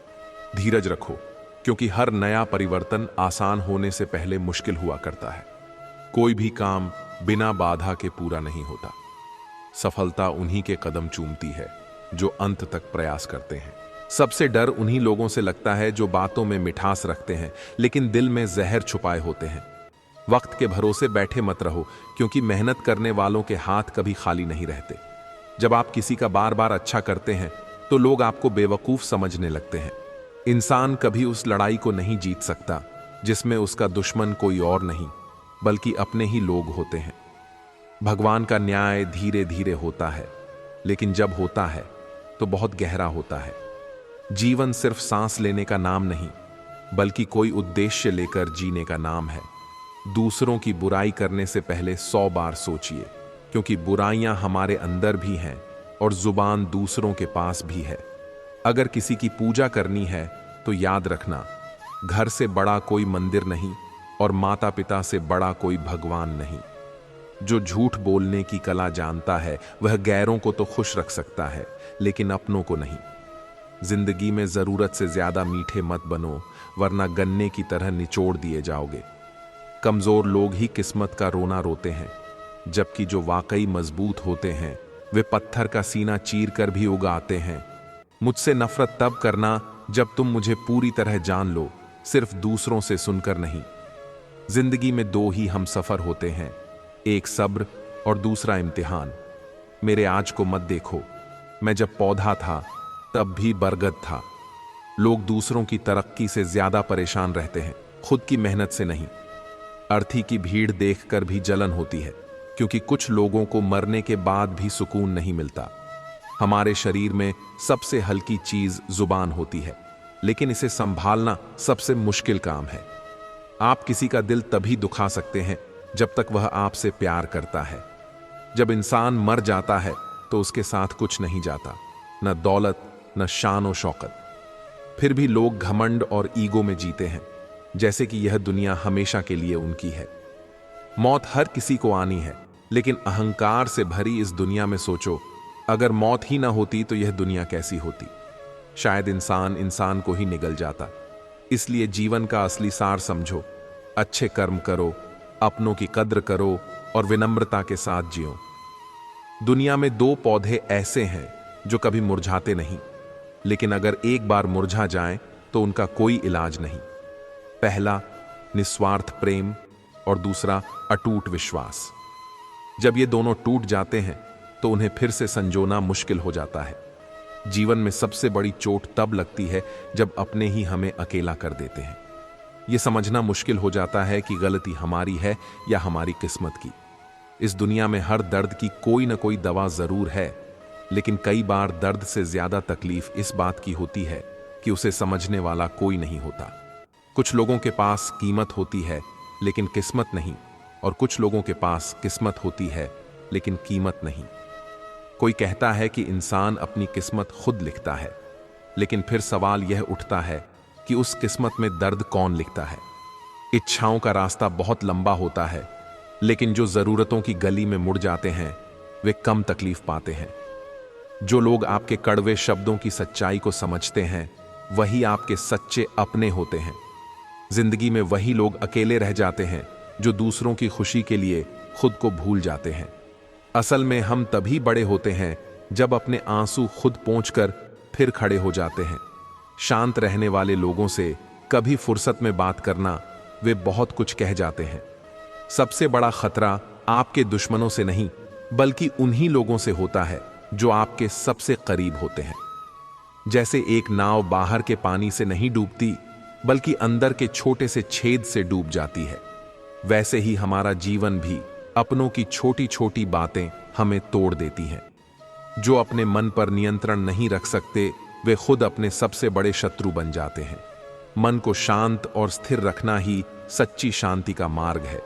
धीरज रखो, क्योंकि हर नया परिवर्तन आसान होने से पहले मुश्किल हुआ करता है। कोई भी काम बिना बाधा के पूरा नहीं होता। सफलता उन्हीं के कदम चूमती है जो अंत तक प्रयास करते हैं। सबसे डर उन्हीं लोगों से लगता है जो बातों में मिठास रखते हैं, लेकिन दिल में जहर छुपाए होते हैं। वक्त के भरोसे बैठे मत रहो, क्योंकि मेहनत करने वालों के हाथ कभी खाली नहीं रहते। जब आप किसी का बार बार अच्छा करते हैं, तो लोग आपको बेवकूफ समझने लगते हैं। इंसान कभी उस लड़ाई को नहीं जीत सकता जिसमें उसका दुश्मन कोई और नहीं, बल्कि अपने ही लोग होते हैं। भगवान का न्याय धीरे धीरे होता है, लेकिन जब होता है तो बहुत गहरा होता है। जीवन सिर्फ सांस लेने का नाम नहीं, बल्कि कोई उद्देश्य लेकर जीने का नाम है। दूसरों की बुराई करने से पहले 100 बार सोचिए, क्योंकि बुराइयां हमारे अंदर भी हैं और जुबान दूसरों के पास भी है। अगर किसी की पूजा करनी है तो याद रखना, घर से बड़ा कोई मंदिर नहीं और माता पिता से बड़ा कोई भगवान नहीं। जो झूठ बोलने की कला जानता है, वह गैरों को तो खुश रख सकता है, लेकिन अपनों को नहीं। जिंदगी में जरूरत से ज्यादा मीठे मत बनो, वरना गन्ने की तरह निचोड़ दिए जाओगे। कमजोर लोग ही किस्मत का रोना रोते हैं, जबकि जो वाकई मजबूत होते हैं वे पत्थर का सीना चीर कर भी उगाते हैं। मुझसे नफरत तब करना जब तुम मुझे पूरी तरह जान लो, सिर्फ दूसरों से सुनकर नहीं। जिंदगी में 2 ही हम सफर होते हैं, एक सब्र और दूसरा इम्तिहान। मेरे आज को मत देखो, मैं जब पौधा था तब भी बरगद था। लोग दूसरों की तरक्की से ज्यादा परेशान रहते हैं, खुद की मेहनत से नहीं। अर्थी की भीड़ देखकर भी जलन होती है, क्योंकि कुछ लोगों को मरने के बाद भी सुकून नहीं मिलता। हमारे शरीर में सबसे हल्की चीज जुबान होती है, लेकिन इसे संभालना सबसे मुश्किल काम है। आप किसी का दिल तभी दुखा सकते हैं जब तक वह आपसे प्यार करता है। जब इंसान मर जाता है तो उसके साथ कुछ नहीं जाता, न दौलत, न शान और शौकत। फिर भी लोग घमंड और ईगो में जीते हैं, जैसे कि यह दुनिया हमेशा के लिए उनकी है। मौत हर किसी को आनी है, लेकिन अहंकार से भरी इस दुनिया में सोचो, अगर मौत ही ना होती तो यह दुनिया कैसी होती। शायद इंसान इंसान को ही निगल जाता। इसलिए जीवन का असली सार समझो, अच्छे कर्म करो, अपनों की कद्र करो और विनम्रता के साथ जियो। दुनिया में दो पौधे ऐसे हैं जो कभी मुरझाते नहीं, लेकिन अगर एक बार मुरझा जाएं तो उनका कोई इलाज नहीं। पहला निस्वार्थ प्रेम और दूसरा अटूट विश्वास। जब ये दोनों टूट जाते हैं तो उन्हें फिर से संजोना मुश्किल हो जाता है। जीवन में सबसे बड़ी चोट तब लगती है जब अपने ही हमें अकेला कर देते हैं। यह समझना मुश्किल हो जाता है कि गलती हमारी है या हमारी किस्मत की। इस दुनिया में हर दर्द की कोई ना कोई दवा जरूर है, लेकिन कई बार दर्द से ज्यादा तकलीफ इस बात की होती है कि उसे समझने वाला कोई नहीं होता। कुछ लोगों के पास कीमत होती है लेकिन किस्मत नहीं, और कुछ लोगों के पास किस्मत होती है लेकिन कीमत नहीं। कोई कहता है कि इंसान अपनी किस्मत खुद लिखता है, लेकिन फिर सवाल यह उठता है कि उस किस्मत में दर्द कौन लिखता है। इच्छाओं का रास्ता बहुत लंबा होता है, लेकिन जो जरूरतों की गली में मुड़ जाते हैं वे कम तकलीफ पाते हैं। जो लोग आपके कड़वे शब्दों की सच्चाई को समझते हैं वही आपके सच्चे अपने होते हैं। जिंदगी में वही लोग अकेले रह जाते हैं जो दूसरों की खुशी के लिए खुद को भूल जाते हैं। असल में हम तभी बड़े होते हैं जब अपने आंसू खुद पोंछकर फिर खड़े हो जाते हैं। शांत रहने वाले लोगों से कभी फुर्सत में बात करना, वे बहुत कुछ कह जाते हैं। सबसे बड़ा खतरा आपके दुश्मनों से नहीं, बल्कि उन्हीं लोगों से होता है जो आपके सबसे करीब होते हैं। जैसे एक नाव बाहर के पानी से नहीं डूबती, बल्कि अंदर के छोटे से छेद से डूब जाती है, वैसे ही हमारा जीवन भी अपनों की छोटी छोटी बातें हमें तोड़ देती हैं। जो अपने मन पर नियंत्रण नहीं रख सकते वे खुद अपने सबसे बड़े शत्रु बन जाते हैं। मन को शांत और स्थिर रखना ही सच्ची शांति का मार्ग है।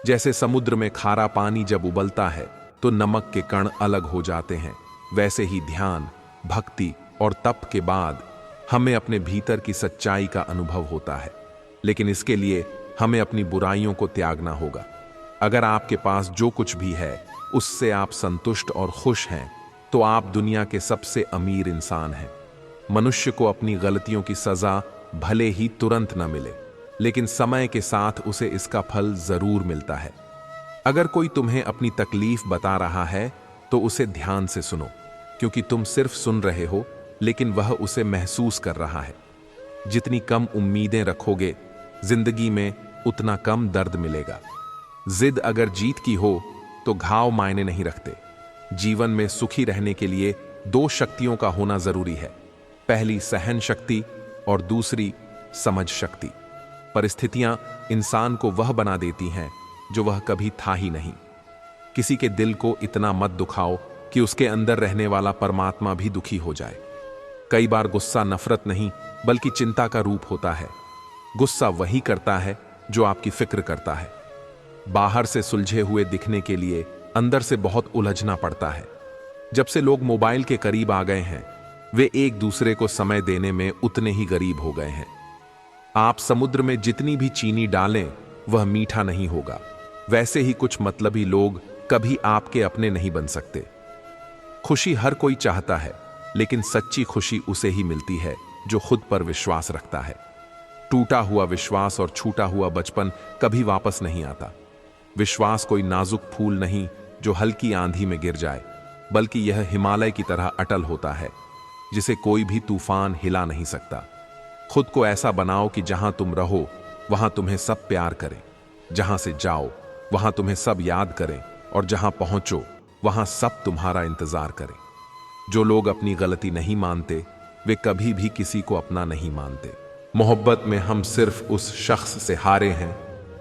जैसे समुद्र में खारा पानी जब उबलता है तो नमक के कण अलग हो जाते हैं, वैसे ही ध्यान, भक्ति और तप के बाद हमें अपने भीतर की सच्चाई का अनुभव होता है। लेकिन इसके लिए हमें अपनी बुराइयों को त्यागना होगा। अगर आपके पास जो कुछ भी है उससे आप संतुष्ट और खुश हैं तो आप दुनिया के सबसे अमीर इंसान हैं। मनुष्य को अपनी गलतियों की सजा भले ही तुरंत न मिले, लेकिन समय के साथ उसे इसका फल जरूर मिलता है। अगर कोई तुम्हें अपनी तकलीफ बता रहा है तो उसे ध्यान से सुनो, क्योंकि तुम सिर्फ सुन रहे हो लेकिन वह उसे महसूस कर रहा है। जितनी कम उम्मीदें रखोगे जिंदगी में उतना कम दर्द मिलेगा। जिद अगर जीत की हो तो घाव मायने नहीं रखते। जीवन में सुखी रहने के लिए दो शक्तियों का होना जरूरी है, पहली सहन शक्ति और दूसरी समझ शक्ति। परिस्थितियां इंसान को वह बना देती हैं जो वह कभी था ही नहीं। किसी के दिल को इतना मत दुखाओ कि उसके अंदर रहने वाला परमात्मा भी दुखी हो जाए। कई बार गुस्सा नफरत नहीं बल्कि चिंता का रूप होता है। गुस्सा वही करता है जो आपकी फिक्र करता है। बाहर से सुलझे हुए दिखने के लिए अंदर से बहुत उलझना पड़ता है। जब से लोग मोबाइल के करीब आ गए हैं वे एक दूसरे को समय देने में उतने ही गरीब हो गए हैं। आप समुद्र में जितनी भी चीनी डालें वह मीठा नहीं होगा। वैसे ही कुछ मतलबी लोग कभी आपके अपने नहीं बन सकते। खुशी हर कोई चाहता है, लेकिन सच्ची खुशी उसे ही मिलती है जो खुद पर विश्वास रखता है। टूटा हुआ विश्वास और छूटा हुआ बचपन कभी वापस नहीं आता। विश्वास कोई नाजुक फूल नहीं जो हल्की आंधी में गिर जाए, बल्कि यह हिमालय की तरह अटल होता है जिसे कोई भी तूफान हिला नहीं सकता। खुद को ऐसा बनाओ कि जहां तुम रहो वहां तुम्हें सब प्यार करें, जहां से जाओ वहां तुम्हें सब याद करें, और जहां पहुंचो वहां सब तुम्हारा इंतजार करें। जो लोग अपनी गलती नहीं मानते वे कभी भी किसी को अपना नहीं मानते। मोहब्बत में हम सिर्फ उस शख्स से हारे हैं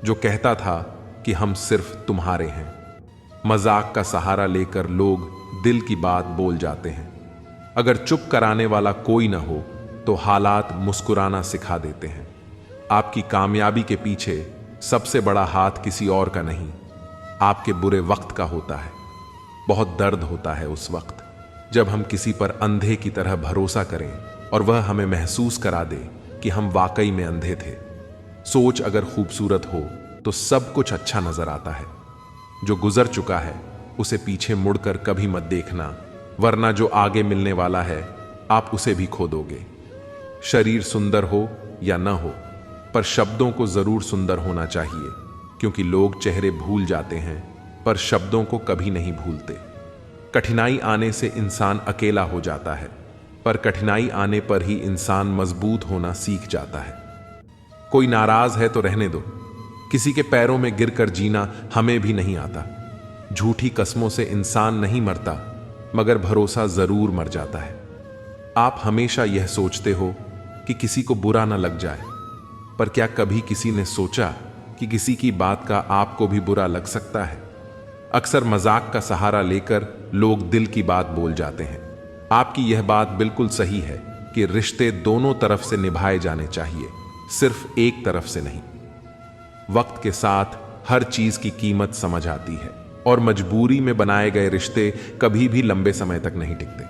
जो कहता था कि हम सिर्फ तुम्हारे हैं। मजाक का सहारा लेकर लोग दिल की बात बोल जाते हैं। अगर चुप कराने वाला कोई ना हो तो हालात मुस्कुराना सिखा देते हैं। आपकी कामयाबी के पीछे सबसे बड़ा हाथ किसी और का नहीं, आपके बुरे वक्त का होता है। बहुत दर्द होता है उस वक्त, जब हम किसी पर अंधे की तरह भरोसा करें और वह हमें महसूस करा दे कि हम वाकई में अंधे थे। सोच अगर खूबसूरत हो तो सब कुछ अच्छा नजर आता है। जो गुजर चुका है उसे पीछे मुड़कर कभी मत देखना, वरना जो आगे मिलने वाला है आप उसे भी खो दोगे। शरीर सुंदर हो या न हो, पर शब्दों को जरूर सुंदर होना चाहिए, क्योंकि लोग चेहरे भूल जाते हैं पर शब्दों को कभी नहीं भूलते। कठिनाई आने से इंसान अकेला हो जाता है, पर कठिनाई आने पर ही इंसान मजबूत होना सीख जाता है। कोई नाराज है तो रहने दो, किसी के पैरों में गिरकर जीना हमें भी नहीं आता। झूठी कस्मों से इंसान नहीं मरता, मगर भरोसा जरूर मर जाता है। आप हमेशा यह सोचते हो कि किसी को बुरा ना लग जाए, पर क्या कभी किसी ने सोचा कि किसी की बात का आपको भी बुरा लग सकता है? अक्सर मजाक का सहारा लेकर लोग दिल की बात बोल जाते हैं। आपकी यह बात बिल्कुल सही है कि रिश्ते दोनों तरफ से निभाए जाने चाहिए, सिर्फ एक तरफ से नहीं। वक्त के साथ हर चीज की कीमत समझ आती है और मजबूरी में बनाए गए रिश्ते कभी भी लंबे समय तक नहीं टिकते।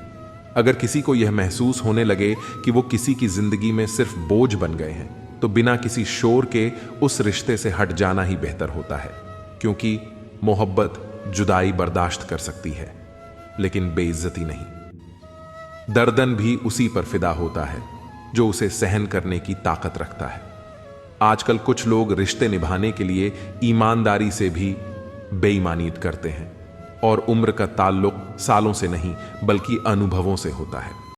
अगर किसी को यह महसूस होने लगे कि वो किसी की जिंदगी में सिर्फ बोझ बन गए हैं, तो बिना किसी शोर के उस रिश्ते से हट जाना ही बेहतर होता है, क्योंकि मोहब्बत जुदाई बर्दाश्त कर सकती है, लेकिन बेइज्जती नहीं। दर्दन भी उसी पर फिदा होता है जो उसे सहन करने की ताकत रखता है। आजकल कुछ लोग रिश्ते निभाने के लिए ईमानदारी से भी बेईमानी करते हैं, और उम्र का ताल्लुक सालों से नहीं बल्कि अनुभवों से होता है।